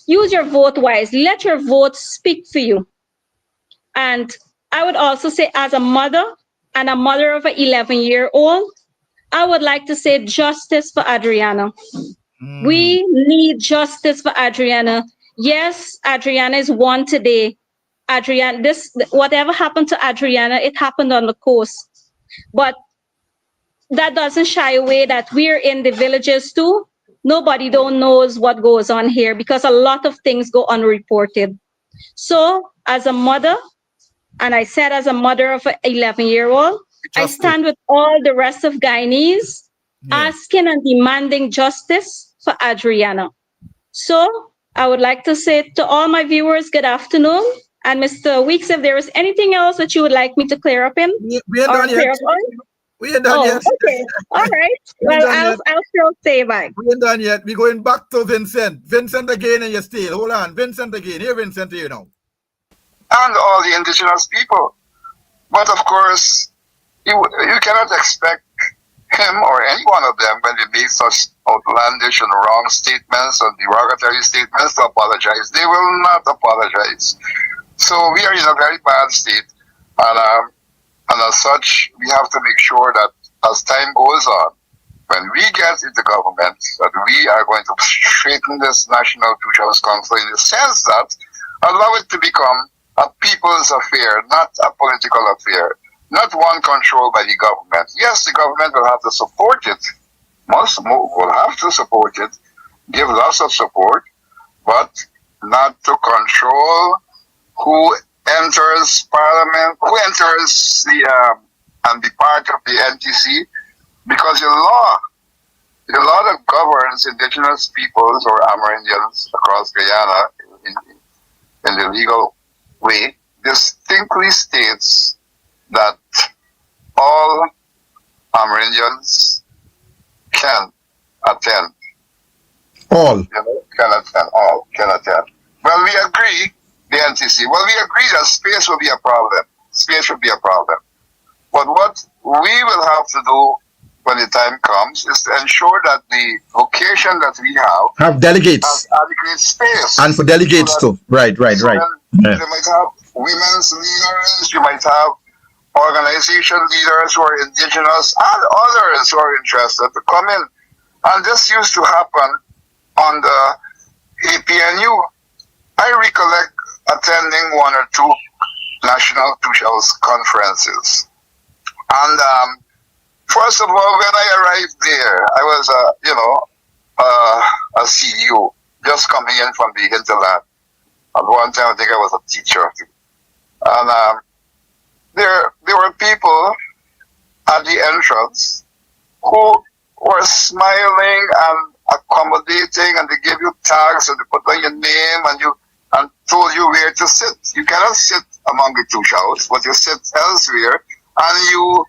use your vote wisely. Let your vote speak for you. And I would also say, as a mother and a mother of an 11-year-old, I would like to say justice for Adriana. We need justice for Adriana. Yes, Adriana is one today. Whatever happened to Adriana, it happened on the coast. But that doesn't shy away that we're in the villages too. Nobody don't knows what goes on here because a lot of things go unreported. So as a mother, and I said as a mother of an 11-year-old, I stand with all the rest of Guyanese asking and demanding justice for Adriana. So I would like to say to all my viewers, good afternoon. And Mr. Weeks, if there is anything else that you would like me to clear up in?
We ain't done yet. We ain't done yet.
Okay. All right. Well, I'll still say bye.
We ain't done yet. We're going back to Vincent. Vincent again and you're still. Hold on. Vincent again. Here, Vincent, here now.
And all the indigenous people. But of course, you cannot expect him or any one of them when they make such outlandish and wrong statements or derogatory statements to apologize. They will not apologize. So we are in a very bad state. And as such, we have to make sure that as time goes on, when we get into government, that we are going to straighten this National Toshaos Council in the sense that allow it to become a people's affair, not a political affair, not one controlled by the government. Yes, the government will have to support it, will have to support it, give lots of support, but not to control who enters Parliament, who enters and be part of the NTC, because the law that governs indigenous peoples or Amerindians across Guyana in the legal way distinctly states that all Amerindians can attend.
All.
Can attend. Well, we agree, the NTC, we agree that space will be a problem. Space will be a problem. But what we will have to do when the time comes is to ensure that the location that we
have delegates,
has adequate space.
And for delegates too. Right.
You might have women's leaders, you might have organization leaders who are indigenous and others who are interested to come in. And this used to happen on the APNU. I recollect attending one or two National Toshaos conferences. And first of all, when I arrived there, I was a CEO just coming in from the hinterland. At one time, I think I was a teacher. And there were people at the entrance who were smiling and accommodating, and they gave you tags and they put on your name and told you where to sit. You cannot sit among the Toshaos, but you sit elsewhere, and you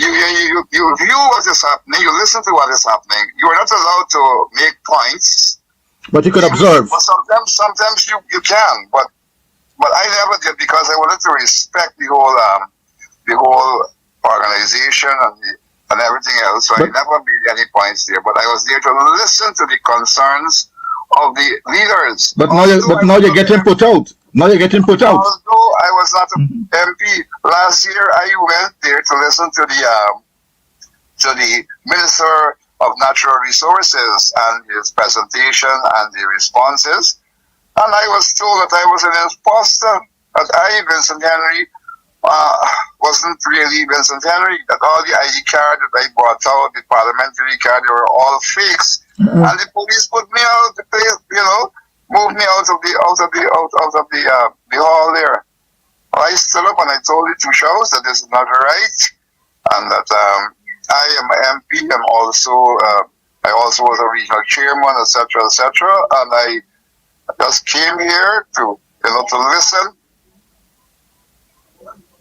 you view what is happening, you listen to what is happening. You are not allowed to make points.
But you could observe.
But sometimes you can, but I never did because I wanted to respect the whole organization and everything else. So I never made any points there. But I was there to listen to the concerns of the leaders.
But now you're getting put out. Now you're getting put out.
Although I was not an MP last year, I went there to listen to the Minister of Natural Resources and his presentation and the responses. And I was told that I was an imposter, that I, Vincent Henry, wasn't really Vincent Henry, that all the ID card that I brought out, the parliamentary card, they were all fakes. And the police put me out, moved me out of the hall there. I stood up and I told the Toshaos that this is not right, and that I am an MP. I also was a regional chairman, etc., etc. And I just came here to listen,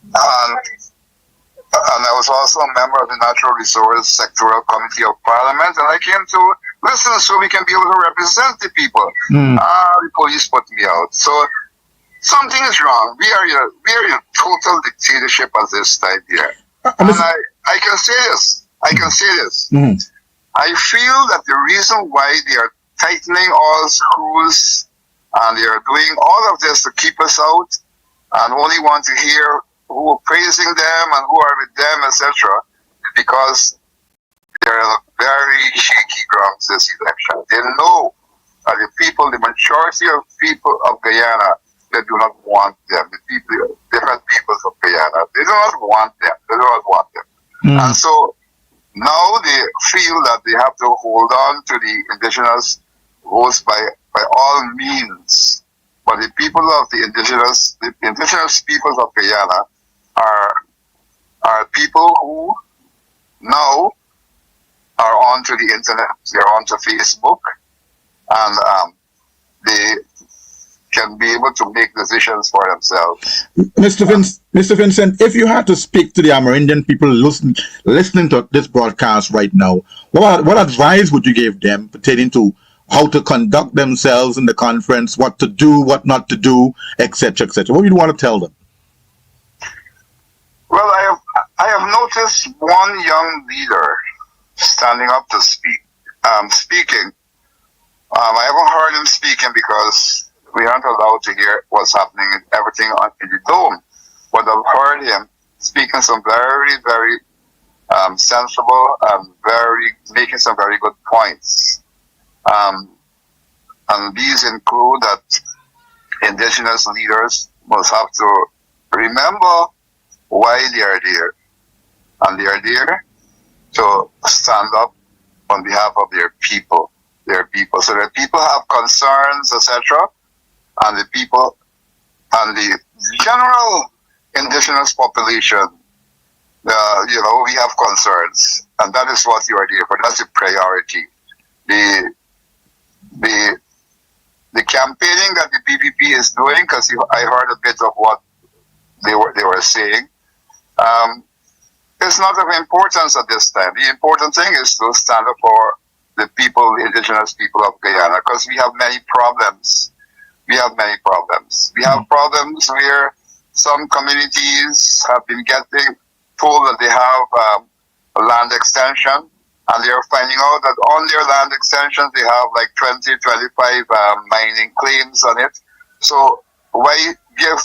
and I was also a member of the Natural Resource Sectoral Committee of Parliament, and I came to listen so we can be able to represent the people. The police put me out. So something is wrong. We are in a total dictatorship at this time here. And I can say this. I feel that the reason why they are tightening all screws and they are doing all of this to keep us out and only want to hear who are praising them and who are with them, etc., because they're on a very shaky grounds this election. They know that the majority of people of Guyana, they do not want them. Different peoples of Guyana, they do not want them. And so now they feel that they have to hold on to the indigenous votes by all means. But the people of the indigenous peoples of Guyana are people who now are onto the internet, they're onto Facebook, and they can be able to make decisions for themselves.
Mr. Vincent, if you had to speak to the Amerindian people listening to this broadcast right now, what advice would you give them pertaining to how to conduct themselves in the conference, what to do, what not to do, etc., etc.? What would you want to tell them?
Well, I have noticed one young leader standing up to speaking. I haven't heard him speaking because we aren't allowed to hear what's happening in everything in the dome. But I've heard him speaking some very, very sensible and making some very good points. And these include that indigenous leaders must have to remember why they are there. And they are there to stand up on behalf of their people. So that people have concerns, etc. And the people and the general indigenous population, we have concerns. And that is what you are there for. That's the priority. The campaigning that the PPP is doing, because I heard a bit of what they were saying, it's not of importance at this time. The important thing is to stand up for the people, the indigenous people of Guyana, because we have many problems. We have problems where some communities have been getting told that they have a land extension, and they are finding out that on their land extensions they have like 20, 25 mining claims on it. So why give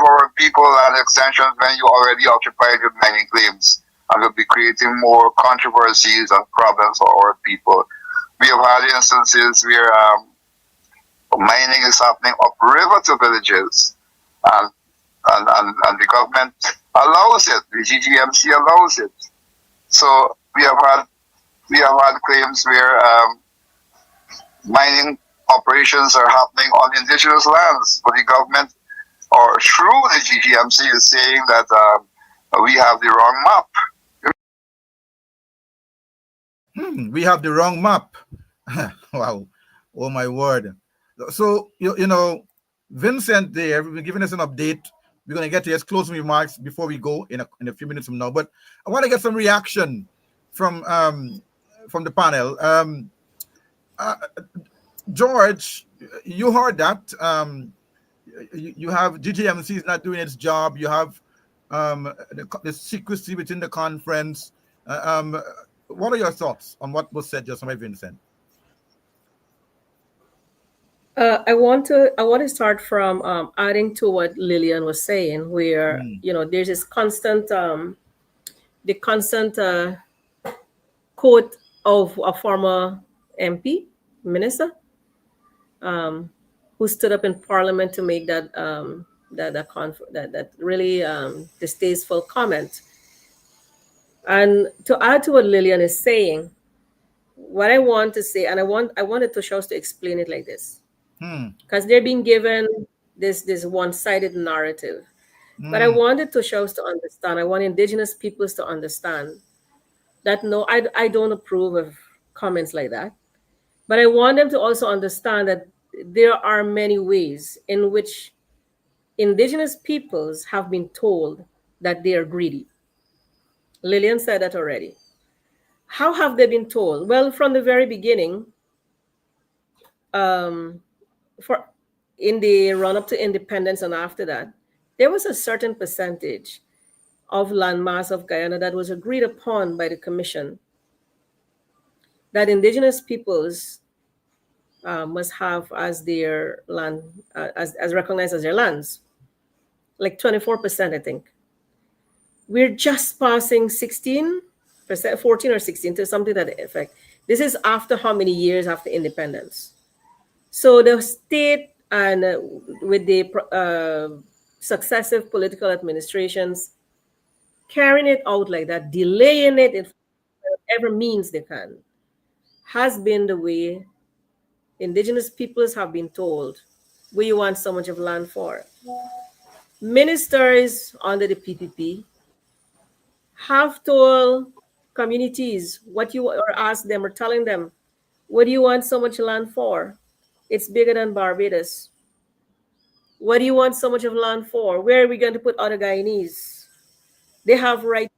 our people land extensions when you already occupied with mining claims? And will be creating more controversies and problems for our people. We have had instances where mining is happening upriver to villages, and the government allows it. The GGMC allows it. So we have had claims where mining operations are happening on indigenous lands, but the government, or through the GGMC, is saying that we have the wrong map.
We have the wrong map. Wow. Oh my word. So, Vincent there, we've been giving us an update We're going to get to his closing remarks before we go in a few minutes from now. But I want to get some reaction from the panel. Uh, George, you heard that. You have GGMC is not doing its job. You have the secrecy within the conference. What are your thoughts on what was said just by Vincent?
I want to start from adding to what Lillian was saying, where there's this constant the constant quote of a former MP minister who stood up in Parliament to make that really distasteful comment. And to add to what Lillian is saying, what I want to say, and I wanted Toshaos to explain it like this, because they're being given this one-sided narrative. But I wanted Toshaos to understand. I want Indigenous peoples to understand that no, I don't approve of comments like that. But I want them to also understand that there are many ways in which Indigenous peoples have been told that they are greedy. Lillian said that already. How have they been told? Well, from the very beginning, for in the run up to independence and after that, there was a certain percentage of landmass of Guyana that was agreed upon by the Commission that Indigenous peoples must have as their land, as recognized as their lands, like 24%, I think. We're just passing 16%, 14 or 16, to something to that effect. This is after how many years after independence? So the state and with the successive political administrations carrying it out like that, delaying it in whatever means they can, has been the way Indigenous peoples have been told, where you want so much of land for. Ministers under the PPP have told communities what you, or asked them or telling them, what do you want so much land for? It's bigger than Barbados. What do you want so much of land for? Where are we going to put other Guyanese? They have right.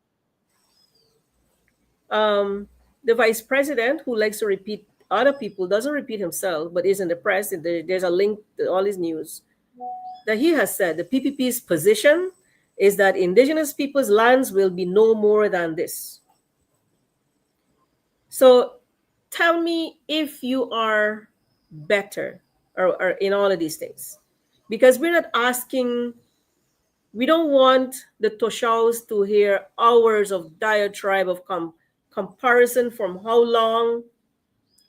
The vice president, who likes to repeat other people, doesn't repeat himself, but is in the press. And there's a link to all his news that he has said the PPP's position is that Indigenous people's lands will be no more than this. So tell me if you are better or in all of these things. Because we're not asking, we don't want the Toshaos to hear hours of diatribe of comparison from how long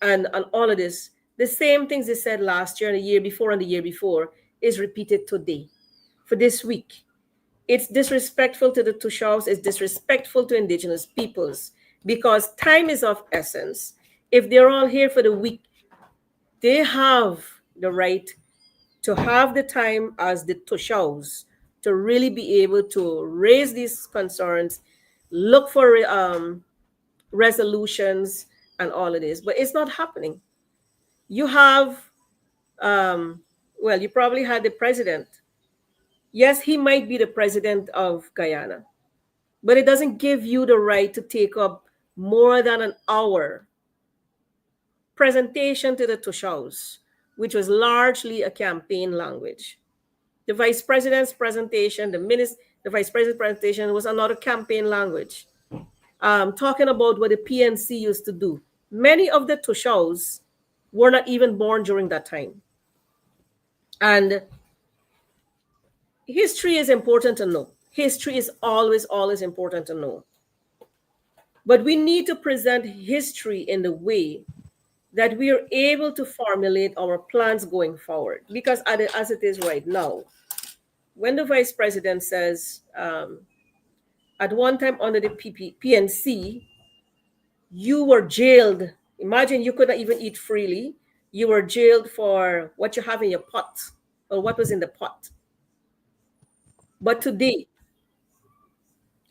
and all of this. The same things they said last year and the year before and the year before is repeated today for this week. It's disrespectful to the Toshaos, it's disrespectful to Indigenous peoples, because time is of essence. If they're all here for the week, they have the right to have the time as the Toshaos to really be able to raise these concerns, look for resolutions and all of this. But it's not happening. You have, well, you probably had the president. Yes, he might be the president of Guyana, but it doesn't give you the right to take up more than an hour presentation to the Toshaos, which was largely a campaign language. The vice president's presentation, the vice president's presentation was another campaign language, talking about what the PNC used to do. Many of the Toshaos were not even born during that time. And history is important to know. History is always, always important to know. But we need to present history in the way that we are able to formulate our plans going forward. Because as it is right now, when the vice president says, at one time under the PNC, you were jailed. Imagine you could not even eat freely. You were jailed for what you have in your pot or what was in the pot. But today,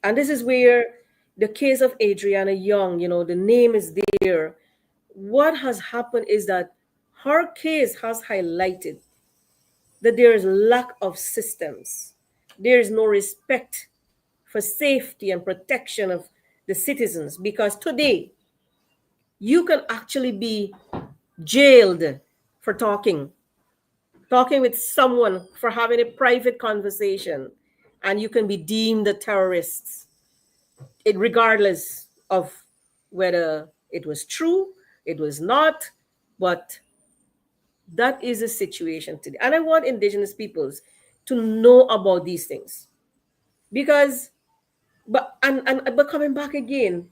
and this is where the case of Adriana Young, the name is there. What has happened is that her case has highlighted that there is lack of systems, there is no respect for safety and protection of the citizens, because today you can actually be jailed for talking with someone, for having a private conversation, and you can be deemed a terrorist, regardless of whether it was true, it was not. But that is a situation today. And I want indigenous peoples to know about these things. Because, but coming back again,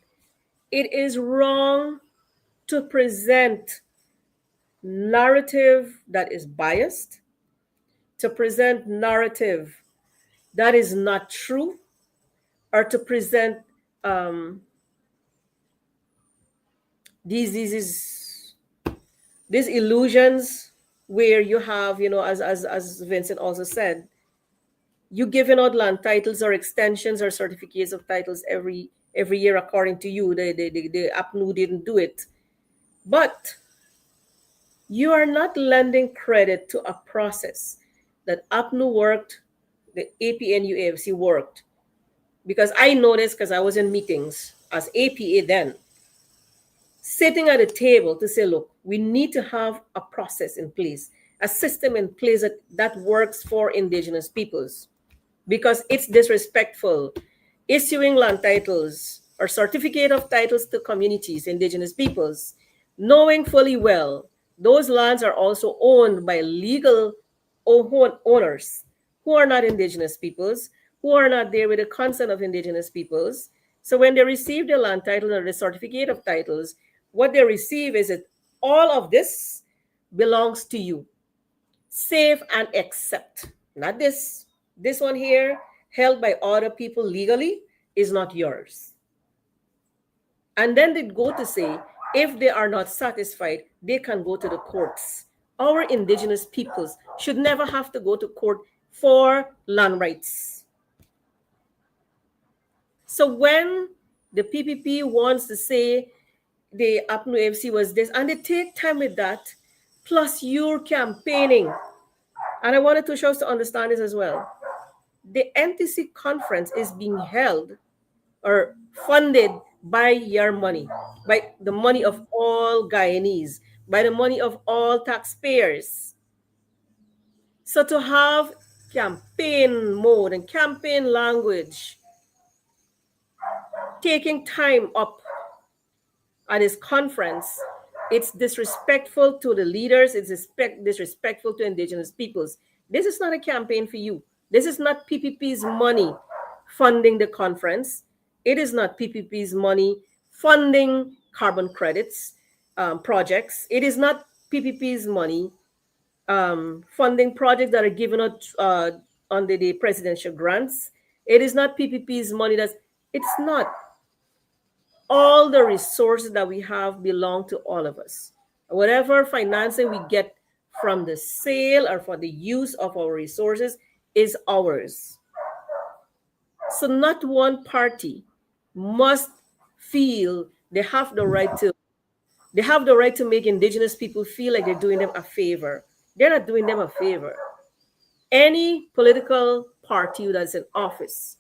it is wrong to present narrative that is biased, to present narrative that is not true, or to present um, these these illusions where you have, as Vincent also said, you giving out land titles or extensions or certificates of titles every year according to you. The APNU didn't do it, but you are not lending credit to a process that APNU worked, the APNU AFC worked. Because I noticed, because I was in meetings as APA then, sitting at a table to say, look, we need to have a process in place, a system in place that works for indigenous peoples, because it's disrespectful issuing land titles or certificate of titles to communities, indigenous peoples, knowing fully well those lands are also owned by legal owners who are not indigenous peoples, who are not there with the consent of indigenous peoples. So when they receive the land title or the certificate of titles, what they receive is that all of this belongs to you, save and accept. Not this. This one here, held by other people legally, is not yours. And then they go to say, if they are not satisfied, they can go to the courts. Our indigenous peoples should never have to go to court for land rights. So when the PPP wants to say the APNU FC was this, and they take time with that, plus you're campaigning. And I wanted Toshaos to understand this as well. The NTC conference is being held or funded by your money, by the money of all Guyanese, by the money of all taxpayers. So to have campaign mode and campaign language taking time up at this conference, it's disrespectful to the leaders, it's disrespectful to indigenous peoples. This is not a campaign for you. This is not PPP's money funding the conference. It is not PPP's money funding carbon credits projects. It is not PPP's money funding projects that are given out under the presidential grants. It is not PPP's money. It's not. All the resources that we have belong to all of us. Whatever financing we get from the sale or for the use of our resources is ours. So not one party must feel they have the right to make indigenous people feel like they're doing them a favor. They're not doing them a favor. Any political party that's in office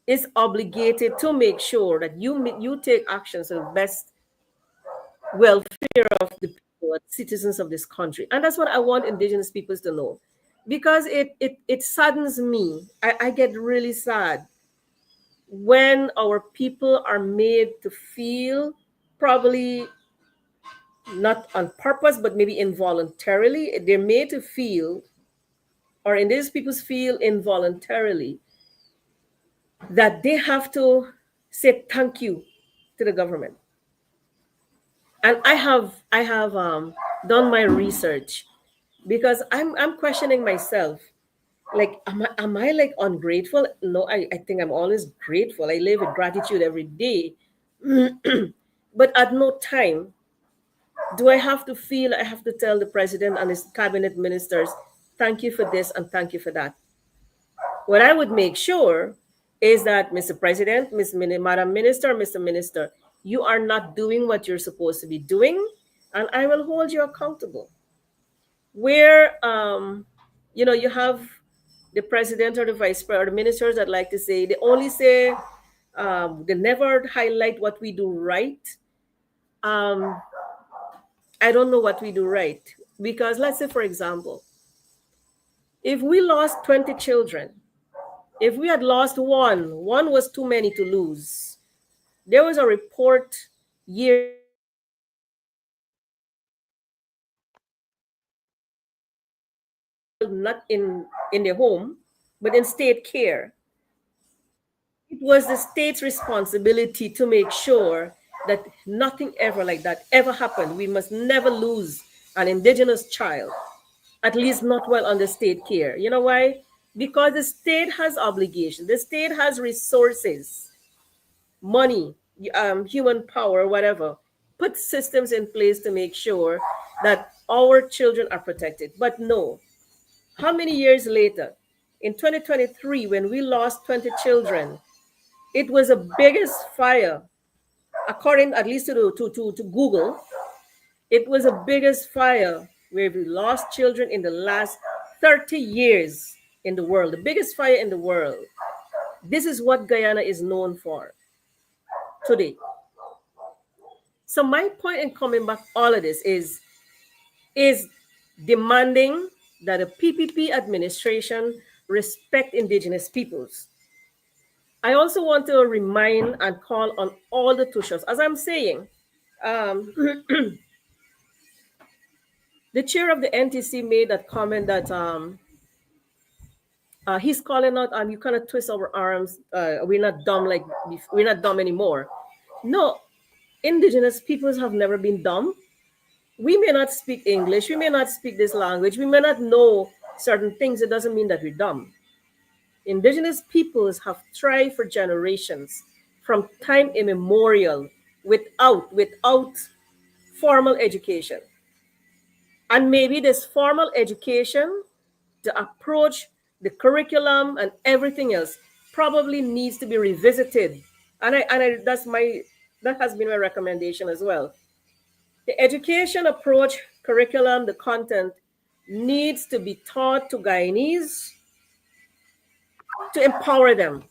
is obligated to make sure that you take actions for the best welfare of the people, citizens of this country. And that's what I want indigenous peoples to know. Because it saddens me. I get really sad when our people are made to feel, probably not on purpose, but maybe involuntarily, they're made to feel, or indigenous peoples feel involuntarily, that they have to say thank you to the government. And I have done my research, because I'm questioning myself. Like, am I like ungrateful? No, I think I'm always grateful. I live with gratitude every day. But at no time do I have to feel I have to tell the president and his cabinet ministers, thank you for this and thank you for that. What I would make sure is that, Mr. President, Madam Minister, Mr. Minister, you are not doing what you're supposed to be doing, and I will hold you accountable. Where you have the president or the vice president or the ministers that like to say, they only say, they never highlight what we do right. Um, I don't know what we do right. Because let's say, for example, if we lost 20 children, if we had lost one was too many to lose. There was a report years ago that said that child not in their home, but in state care, it was the state's responsibility to make sure that nothing ever like that ever happened. We must never lose an indigenous child, at least not while under state care. You know why? Because the state has obligation, the state has resources, money, human power, whatever. Put systems in place to make sure that our children are protected. But no, how many years later, in 2023, when we lost 20 children, it was the biggest fire, according at least to Google. It was the biggest fire where we lost children in the last 30 years in the world, the biggest fire in the world. This is what Guyana is known for today. So my point in coming back all of this is demanding that the PPP administration respect indigenous peoples. I also want to remind and call on all the Toshaos. As I'm saying, um, the chair of the NTC made that comment that he's calling out, you cannot twist our arms. We're not dumb we're not dumb anymore. No, indigenous peoples have never been dumb. We may not speak English, we may not speak this language, we may not know certain things. It doesn't mean that we're dumb. Indigenous peoples have thrived for generations, from time immemorial, without formal education. And maybe this formal education, the approach, the curriculum, and everything else probably needs to be revisited. And that has been my recommendation as well. The education approach, curriculum, the content needs to be taught to Guyanese to empower them,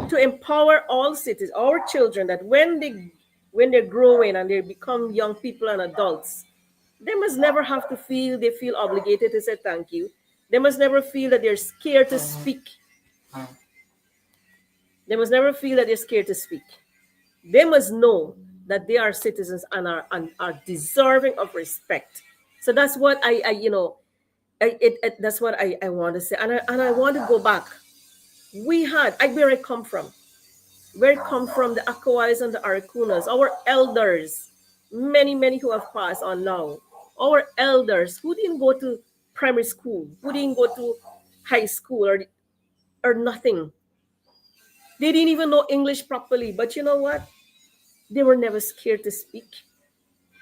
to empower all cities, our children, that when they're growing and they become young people and adults, they must never have to feel they feel obligated to say thank you. They must never feel that they're scared to speak. They must never feel that they're scared to speak. They must know that they are citizens and are deserving of respect. So that's what that's what I want to say. And I want to go back. Where I come from, the Akawais and the Arakunas, our elders, many who have passed on now, our elders who didn't go to primary school, who didn't go to high school or nothing. They didn't even know English properly. But you know what? They were never scared to speak.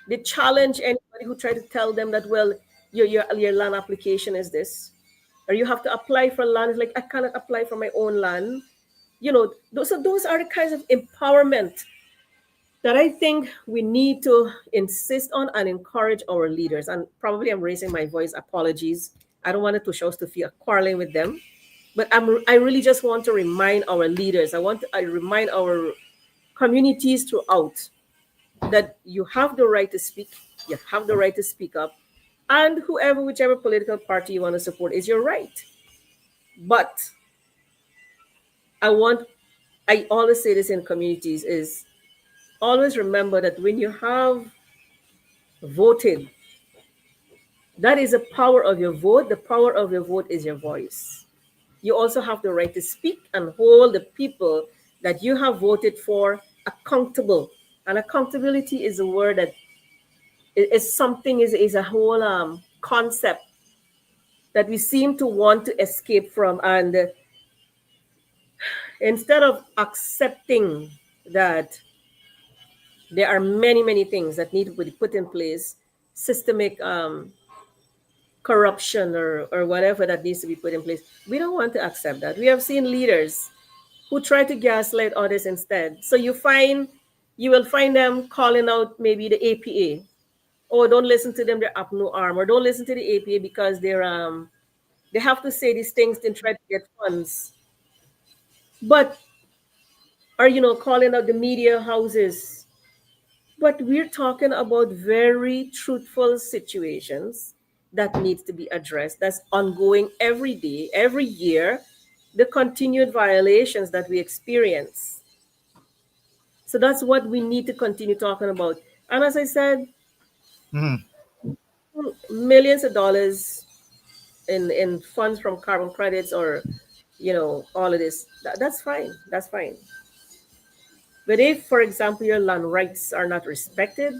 They challenge anybody who tried to tell them that, well, your land application is this, or you have to apply for land. It's like, I cannot apply for my own land. Those are the kinds of empowerment that I think we need to insist on and encourage our leaders. And probably I'm raising my voice. Apologies. I don't want the Toshaos to feel quarreling with them. But I really just want to remind our leaders. I remind our communities throughout that you have the right to speak. You have the right to speak up. And whichever political party you want to support is your right. But I always say this in communities is always remember that when you have voted, that is the power of your vote. The power of your vote is your voice. You also have the right to speak and hold the people that you have voted for accountable. And accountability is a word that is a whole concept that we seem to want to escape from. And instead of accepting that there are many things that need to be put in place, systemic corruption or whatever that needs to be put in place, we don't want to accept that. We have seen leaders who try to gaslight others instead. So you will find them calling out maybe the APA. Oh, don't listen to them, they're up no arm. Or don't listen to the APA because they're They have to say these things to try to get funds. But are calling out the media houses. But we're talking about very truthful situations that needs to be addressed. That's ongoing every day, every year, the continued violations that we experience. So that's what we need to continue talking about. And as I said,
Mhm.
millions of dollars in funds from carbon credits or all of this, that's fine. That's fine. But if, for example, your land rights are not respected,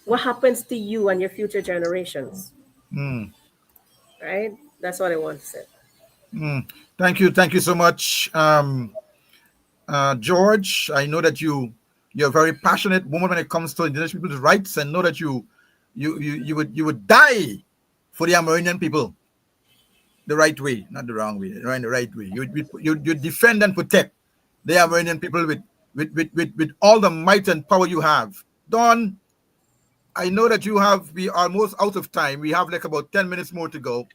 what happens to you and your future generations?
Mm.
Right? That's what I want to say.
Mm. Thank you so much, George. I know that you're a very passionate woman when it comes to indigenous people's rights, and know that you would die for the Amerindian people the right way, not the wrong way, right? The right way. You defend and protect the Amerindian people with all the might and power you have. Don, I know that we are almost out of time. We have like about 10 minutes more to go.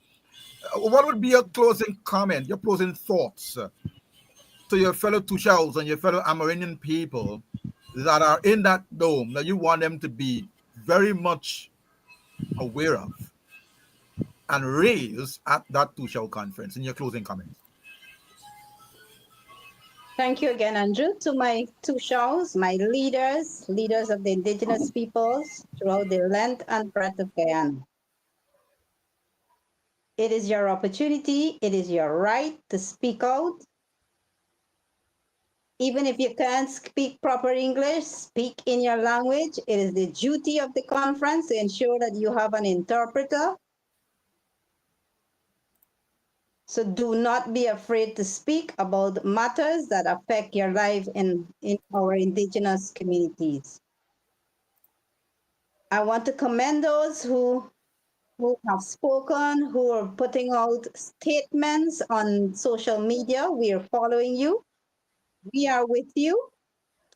What would be your closing comment, your closing thoughts to your fellow Toshaos and your fellow Amerindian people that are in that dome that you want them to be very much aware of and raise at that Toshao conference in your closing comments?
Thank you again, Andrew. To my two shows, my leaders of the indigenous peoples throughout the length and breadth of Guyana. It is your opportunity, it is your right to speak out. Even if you can't speak proper English, speak in your language. It is the duty of the conference to ensure that you have an interpreter. So do not be afraid to speak about matters that affect your life in our indigenous communities. I want to commend those who have spoken, who are putting out statements on social media. We are following you. We are with you.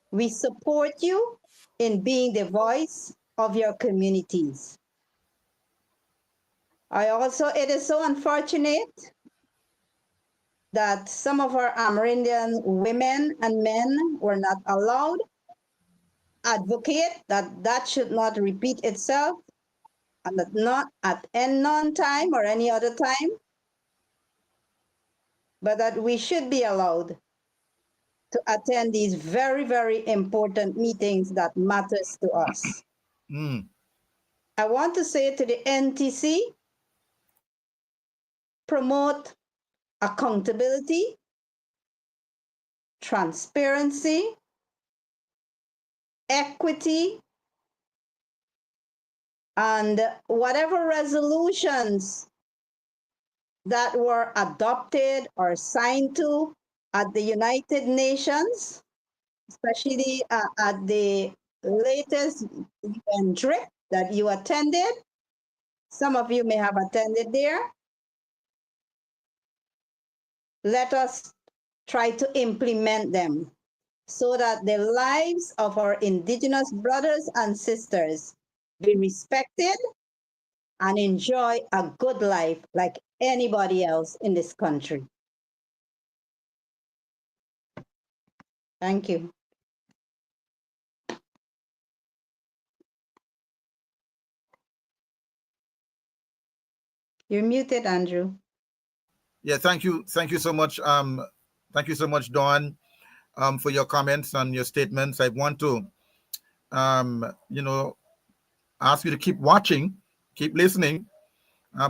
We support you in being the voice of your communities. It is so unfortunate that some of our Amerindian women and men were not allowed. Advocate that should not repeat itself, and that not at any non-time or any other time, but that we should be allowed to attend these very, very important meetings that matters to us.
Mm.
I want to say to the NTC, promote accountability, transparency, equity, and whatever resolutions that were adopted or signed to at the United Nations, especially at the latest UN trip that you attended. Some of you may have attended there. Let us try to implement them so that the lives of our indigenous brothers and sisters be respected and enjoy a good life like anybody else in this country. Thank you. You're muted, Andrew.
Yeah, thank you so much. Thank you so much, Dawn, for your comments and your statements. I want to, you know, ask you to keep watching, keep listening,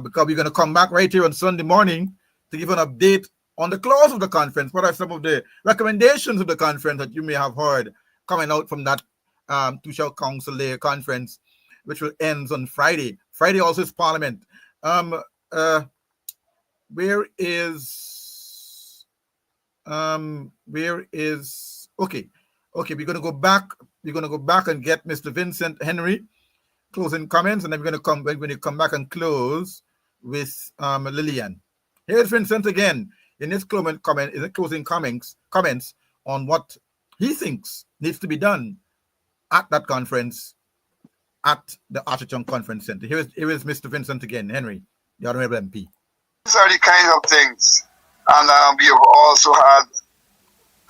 because we're going to come back right here on Sunday morning to give an update on the close of the conference. What are some of the recommendations of the conference that you may have heard coming out from that Toshao Council Day conference, which will end on Friday. Friday also is Parliament. Uh, where is okay, we're gonna go back. We're gonna go back and get Mr. Vincent Henry closing comments, and then we're gonna come when you come back and close with Lillian. Here's Vincent again in his closing comments on what he thinks needs to be done at that conference at the Architect Conference Center. Here is Mr. Vincent again. Henry, the Honorable MP.
These are the kind of things. And we have also had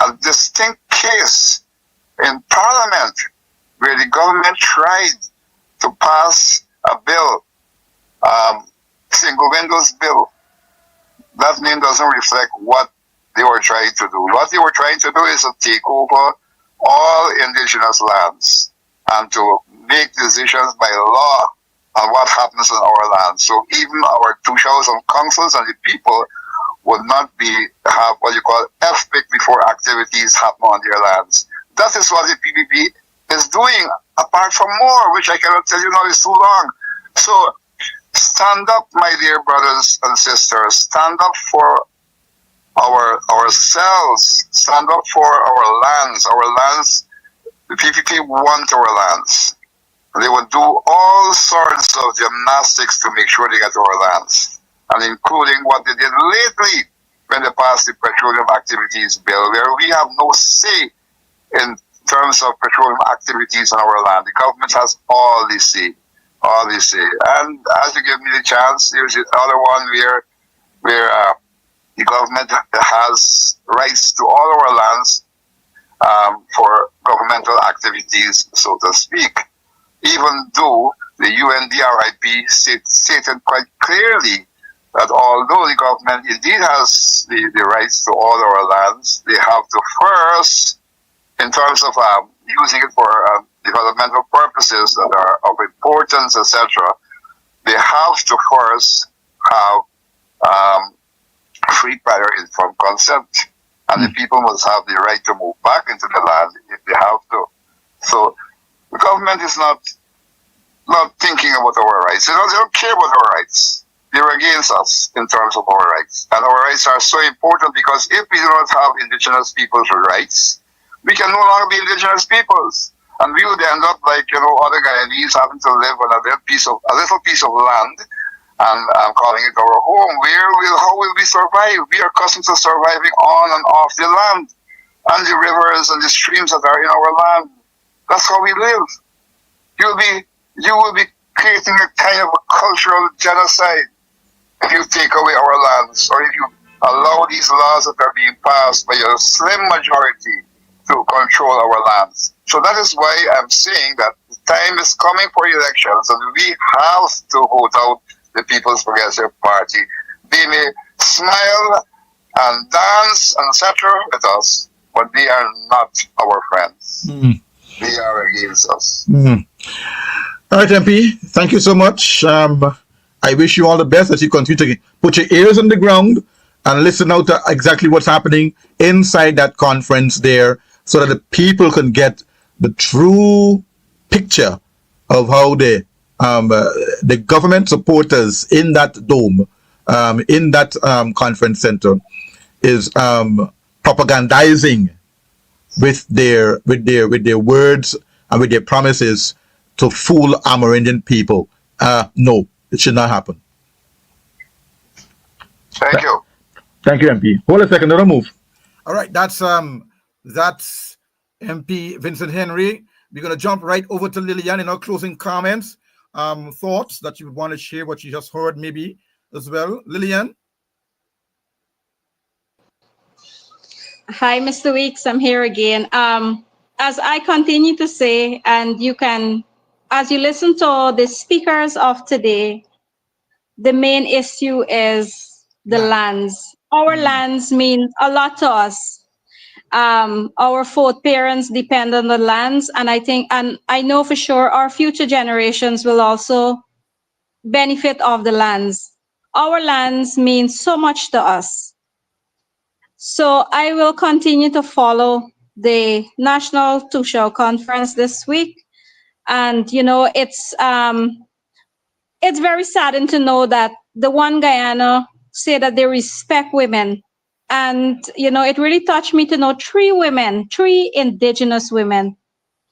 a distinct case in Parliament where the government tried to pass a bill, single windows bill. That name doesn't reflect what they were trying to do. What they were trying to do is to take over all indigenous lands and to make decisions by law on what happens in our land. So even our Toshaos and councils and the people would not have what you call FPIC before activities happen on their lands. That is what the PPP is doing, apart from more, which I cannot tell you now is too long. So stand up, my dear brothers and sisters. Stand up for ourselves. Stand up for our lands. Our lands, the PPP want our lands. They would do all sorts of gymnastics to make sure they get our lands, and including what they did lately when they passed the Petroleum Activities Bill, where we have no say in terms of petroleum activities on our land. The government has all the say, all the say. And as you give me the chance, there's another one where the government has rights to all our lands for governmental activities, so to speak, even though the UNDRIP stated quite clearly that although the government indeed has the rights to all our lands, they have to first, in terms of using it for developmental purposes that are of importance, etc., they have to first have free prior informed consent. And the people must have the right to move back into the land if they have to. So the government is not thinking about our rights. They don't care about our rights. They're against us in terms of our rights. And our rights are so important because if we do not have indigenous people's rights, we can no longer be indigenous peoples. And we would end up like, other Guyanese having to live on a little piece of land, and I'm calling it our home. How will we survive? We are accustomed to surviving on and off the land, and the rivers and the streams that are in our land. That's how we live. You will be creating a kind of a cultural genocide if you take away our lands, or if you allow these laws that are being passed by a slim majority to control our lands. So that is why I'm saying that the time is coming for elections, and we have to vote out the People's Progressive Party. They may smile and dance and etc. with us, but they are not our friends. They are against us.
All right, MP, thank you so much. I wish you all the best as you continue to put your ears on the ground and listen out to exactly what's happening inside that conference there, so that the people can get the true picture of how the government supporters in that dome, in that conference center, is propagandizing with their words and with their promises to fool Amerindian people. No, it should not happen.
Thank you.
Thank you, MP. Hold a second, don't move. All right, that's MP Vincent Henry. We're gonna jump right over to Lillian in our closing comments, thoughts that you want to share, what you just heard, maybe as well. Lillian.
Hi, Mr. Weeks. I'm here again. As I continue to say, and you can, as you listen to the speakers of today, the main issue is the lands. Our lands mean a lot to us. Our foreparents depend on the lands, and I know for sure our future generations will also benefit of the lands. Our lands mean so much to us. So I will continue to follow the National Toshaos Conference this week. And, it's very saddened to know that the one Guyana say that they respect women. And, it really touched me to know three indigenous women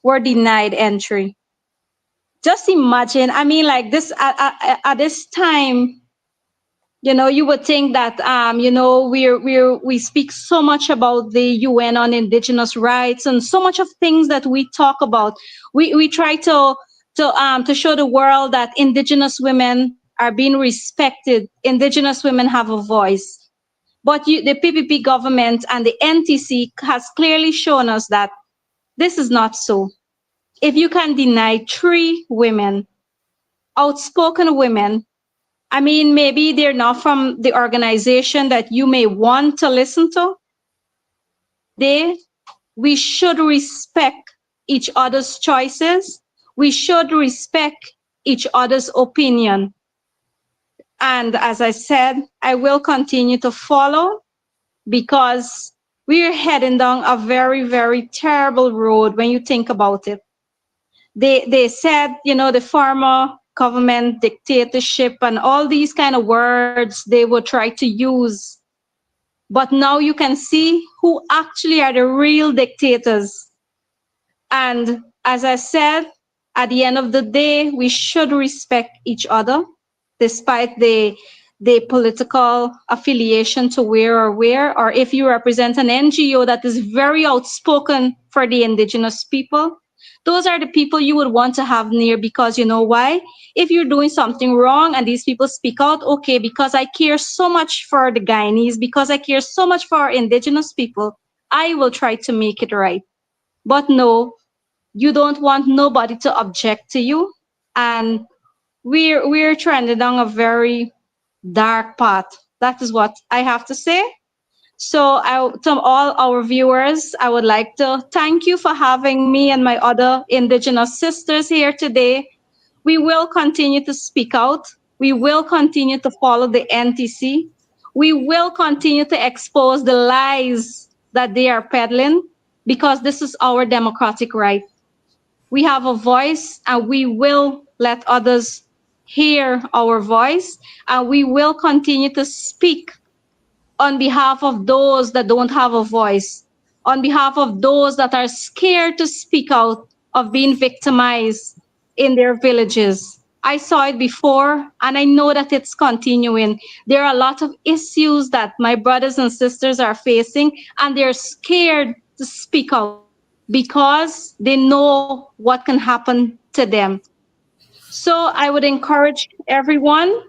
were denied entry. Just imagine, I mean, like this, at this time, you would think that, we speak so much about the UN on indigenous rights and so much of things that we talk about. We try to show the world that indigenous women are being respected. Indigenous women have a voice. But the PPP government and the NTC has clearly shown us that this is not so. If you can deny 3 women, outspoken women, I mean, maybe they're not from the organization that you may want to listen to, we should respect each other's choices. We should respect each other's opinion. And as I said, I will continue to follow because we're heading down a very, very terrible road when you think about it. They said, the former government dictatorship and all these kind of words they would try to use. But now you can see who actually are the real dictators. And as I said, at the end of the day, we should respect each other, despite the political affiliation to where, or if you represent an NGO that is very outspoken for the indigenous people, those are the people you would want to have near, because you know why? If you're doing something wrong and these people speak out, okay, because I care so much for the Guyanese, because I care so much for our indigenous people, I will try to make it right. But no, you don't want nobody to object to you, and we're trending down a very dark path. That is what I have to say. So to all our viewers, I would like to thank you for having me and my other indigenous sisters here today. We will continue to speak out. We will continue to follow the NTC. We will continue to expose the lies that they are peddling, because this is our democratic right. We have a voice, and we will let others hear our voice, and we will continue to speak on behalf of those that don't have a voice, on behalf of those that are scared to speak out of being victimized in their villages. I saw it before, and I know that it's continuing. There are a lot of issues that my brothers and sisters are facing, and they're scared to speak out because they know what can happen to them. So I would encourage everyone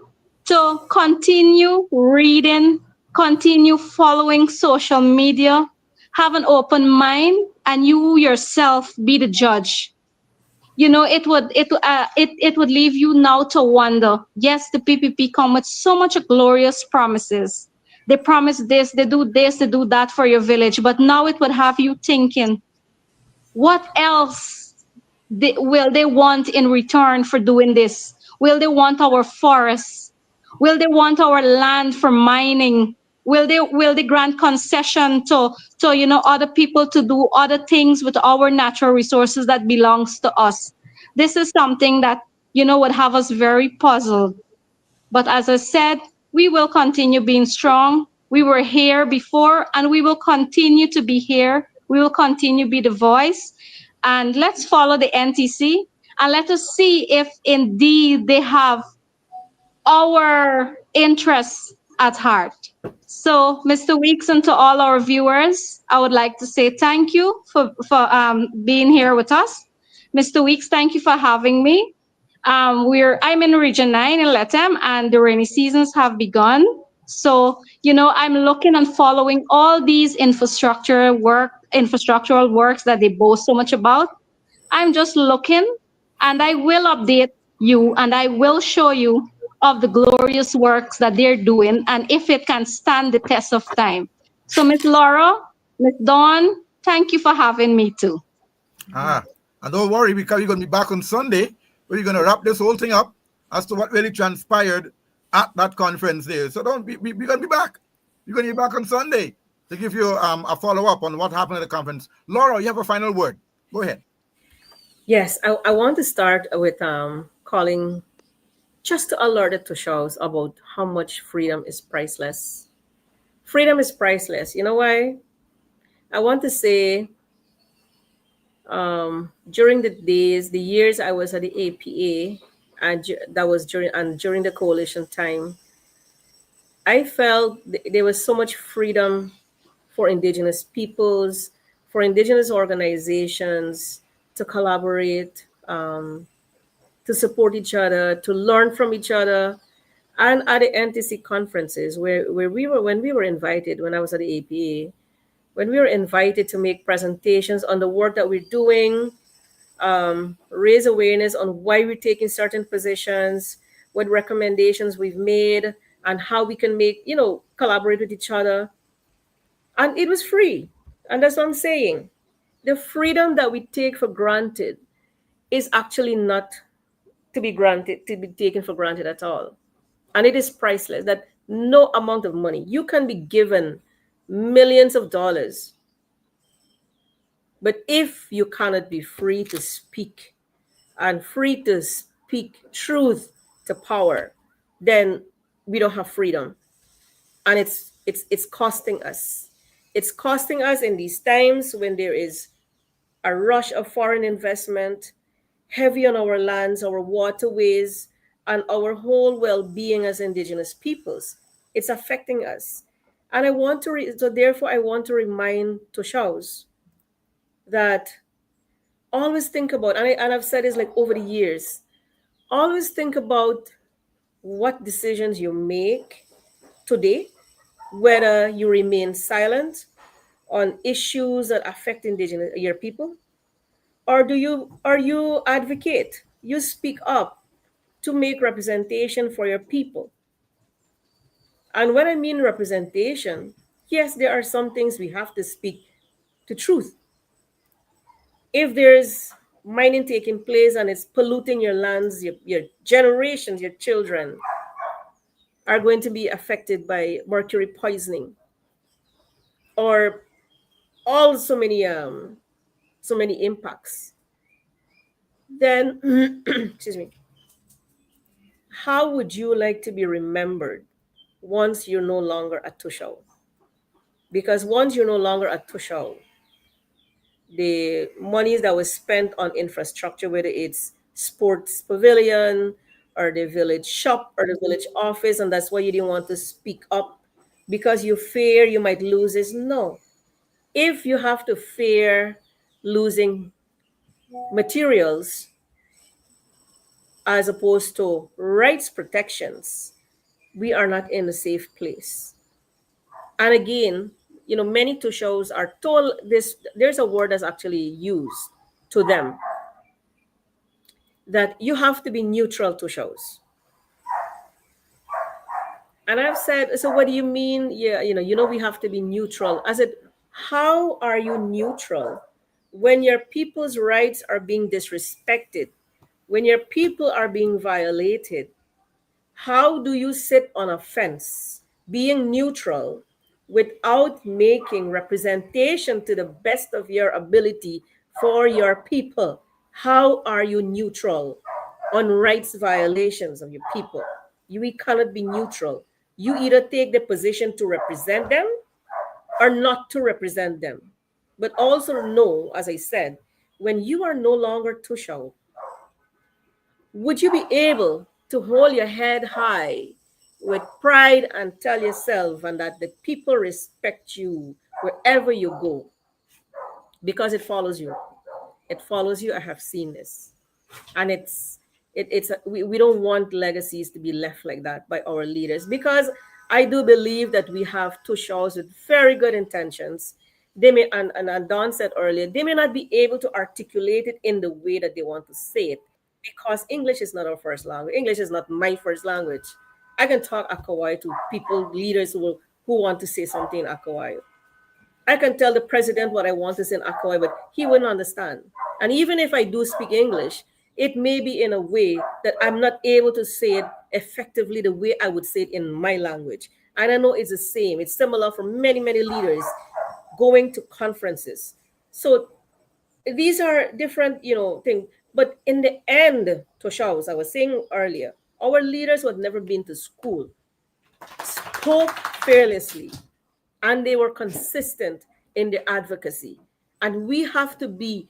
to continue reading, continue following social media, have an open mind, and you yourself be the judge. It would leave you now to wonder. Yes, the PPP come with so much glorious promises. They promise this, they do that for your village, but now it would have you thinking, what else will they want in return for doing this? Will they want our forests? Will they want our land for mining? Will they grant concession to other people to do other things with our natural resources that belongs to us? This is something that would have us very puzzled. But as I said, we will continue being strong. We were here before, and we will continue to be here. We will continue to be the voice. And let's follow the NTC, and let us see if indeed they have our interests at heart. So, Mr. Weeks, and to all our viewers, I would like to say thank you for being here with us. Mr. Weeks, thank you for having me. I'm in Region 9 in Letem, and the rainy seasons have begun. So, I'm looking and following all these infrastructural works that they boast so much about. I'm just looking, and I will update you, and I will show you of the glorious works that they're doing, and if it can stand the test of time. So, Miss Laura, Miss Dawn, thank you for having me too.
And don't worry, because you're going to be back on Sunday, where you're going to wrap this whole thing up as to what really transpired at that conference there. So don't be, we're going to be back. You're going to be back on Sunday to give you a follow-up on what happened at the conference. Laura, you have a final word. Go ahead.
Yes, I want to start with calling just to alert the Toshaos about how much freedom is priceless. Freedom is priceless. You know why? I want to say during the years I was at the APA, and that was during the coalition time, I felt there was so much freedom for indigenous peoples, for indigenous organizations to collaborate, to support each other, to learn from each other. And at the NTC conferences where we were, when we were invited, when I was at the APA, when we were invited to make presentations on the work that we're doing, raise awareness on why we're taking certain positions, what recommendations we've made, and how we can make, collaborate with each other. And it was free. And that's what I'm saying. The freedom that we take for granted is actually not to be taken for granted at all. And it is priceless. That no amount of money, you can be given millions of dollars, but if you cannot be free to speak and free to speak truth to power, then we don't have freedom. And it's costing us. It's costing us in these times when there is a rush of foreign investment, heavy on our lands, our waterways, and our whole well-being as indigenous peoples. It's affecting us. And so therefore I want to remind Toshaos that always think about, and I've said this like over the years, always think about what decisions you make today, whether you remain silent on issues that affect indigenous your people, or you advocate, you speak up to make representation for your people. And when I mean representation, yes, there are some things we have to speak to truth. If there's mining taking place and it's polluting your lands, your generations, your children are going to be affected by mercury poisoning, or all so many impacts, then excuse me, how would you like to be remembered once you're no longer at Tushao? Because once you're no longer at Tushao, the monies that was spent on infrastructure, whether it's sports pavilion or the village shop or the village office, and that's why you didn't want to speak up because you fear you might lose this. No. If you have to fear losing materials as opposed to rights protections, we are not in a safe place. And again, many Tushos are told this. There's a word that's actually used to them, that you have to be neutral Tushos. And I've said, so what do you mean? Yeah, we have to be neutral. I said, how are you neutral when your people's rights are being disrespected, when your people are being violated? How do you sit on a fence being neutral without making representation to the best of your ability for your people? How are you neutral on rights violations of your people? We cannot be neutral. You either take the position to represent them or not to represent them. But also know, as I said, when you are no longer Tushao, would you be able to hold your head high with pride and tell yourself and that the people respect you wherever you go? Because it follows you. It follows you. I have seen this. And we don't want legacies to be left like that by our leaders, because I do believe that we have two shows with very good intentions. They may, and Don said earlier, they may not be able to articulate it in the way that they want to say it, because English is not our first language. English is not my first language. I can talk Akawai to people, leaders who want to say something in Akawai. I can tell the president what I want to say in Akawai, but he wouldn't understand. And even if I do speak English, it may be in a way that I'm not able to say it effectively the way I would say it in my language. And I know it's the same. It's similar for many, many leaders going to conferences. So these are different, things. But in the end, Toshaos, I was saying earlier, our leaders who had never been to school spoke fearlessly, and they were consistent in their advocacy. And we have to be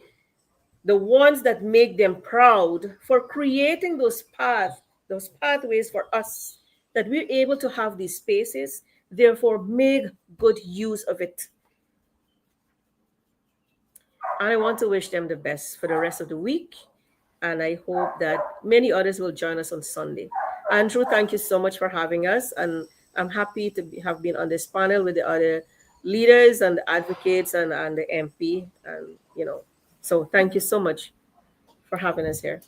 the ones that make them proud for creating those pathways for us, that we're able to have these spaces, therefore make good use of it. And I want to wish them the best for the rest of the week. And I hope that many others will join us on Sunday. Andrew, thank you so much for having us. And I'm happy to have been on this panel with the other leaders and the advocates and the MP. And, so thank you so much for having us here.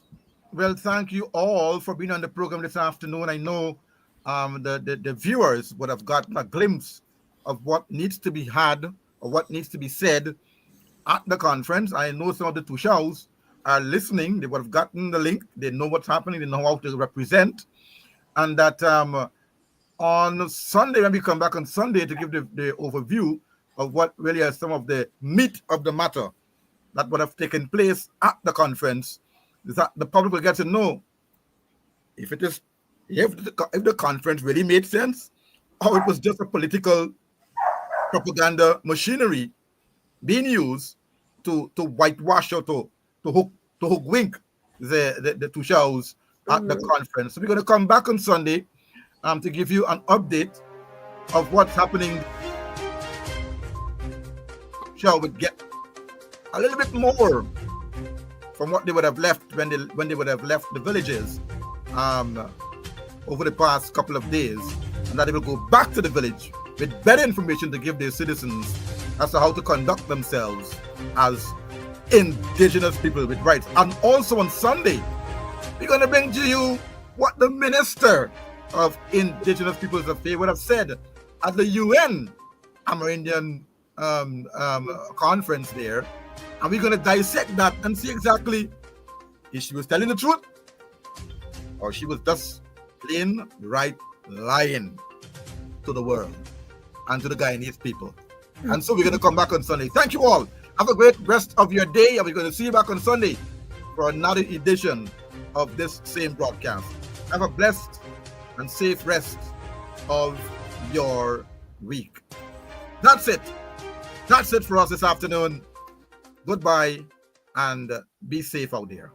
Well, thank you all for being on the program this afternoon. I know the viewers would have gotten a glimpse of what needs to be had or what needs to be said at the conference. I know some of the Toshaos are listening. They would have gotten the link. They know what's happening. They know how to represent. And that on Sunday, when we come back on Sunday to give the overview of what really are some of the meat of the matter that would have taken place at the conference, is that the public will get to know if the conference really made sense, or it was just a political propaganda machinery being used to whitewash or to hook wink the Toshaos at the conference. So we're going to come back on Sunday to give you an update of what's happening. Shall we get a little bit more from what they would have left when they would have left the villages over the past couple of days, and that they will go back to the village with better information to give their citizens as to how to conduct themselves as indigenous people with rights. And also on Sunday, we're going to bring to you what the Minister of Indigenous Peoples Affairs would have said at the UN Amerindian conference there. And we're going to dissect that and see exactly if she was telling the truth or she was just plain right lying to the world and to the Guyanese people. And so we're going to come back on Sunday. Thank you all. Have a great rest of your day. And we're going to see you back on Sunday for another edition of this same broadcast. Have a blessed and safe rest of your week. That's it. That's it for us this afternoon. Goodbye and be safe out there.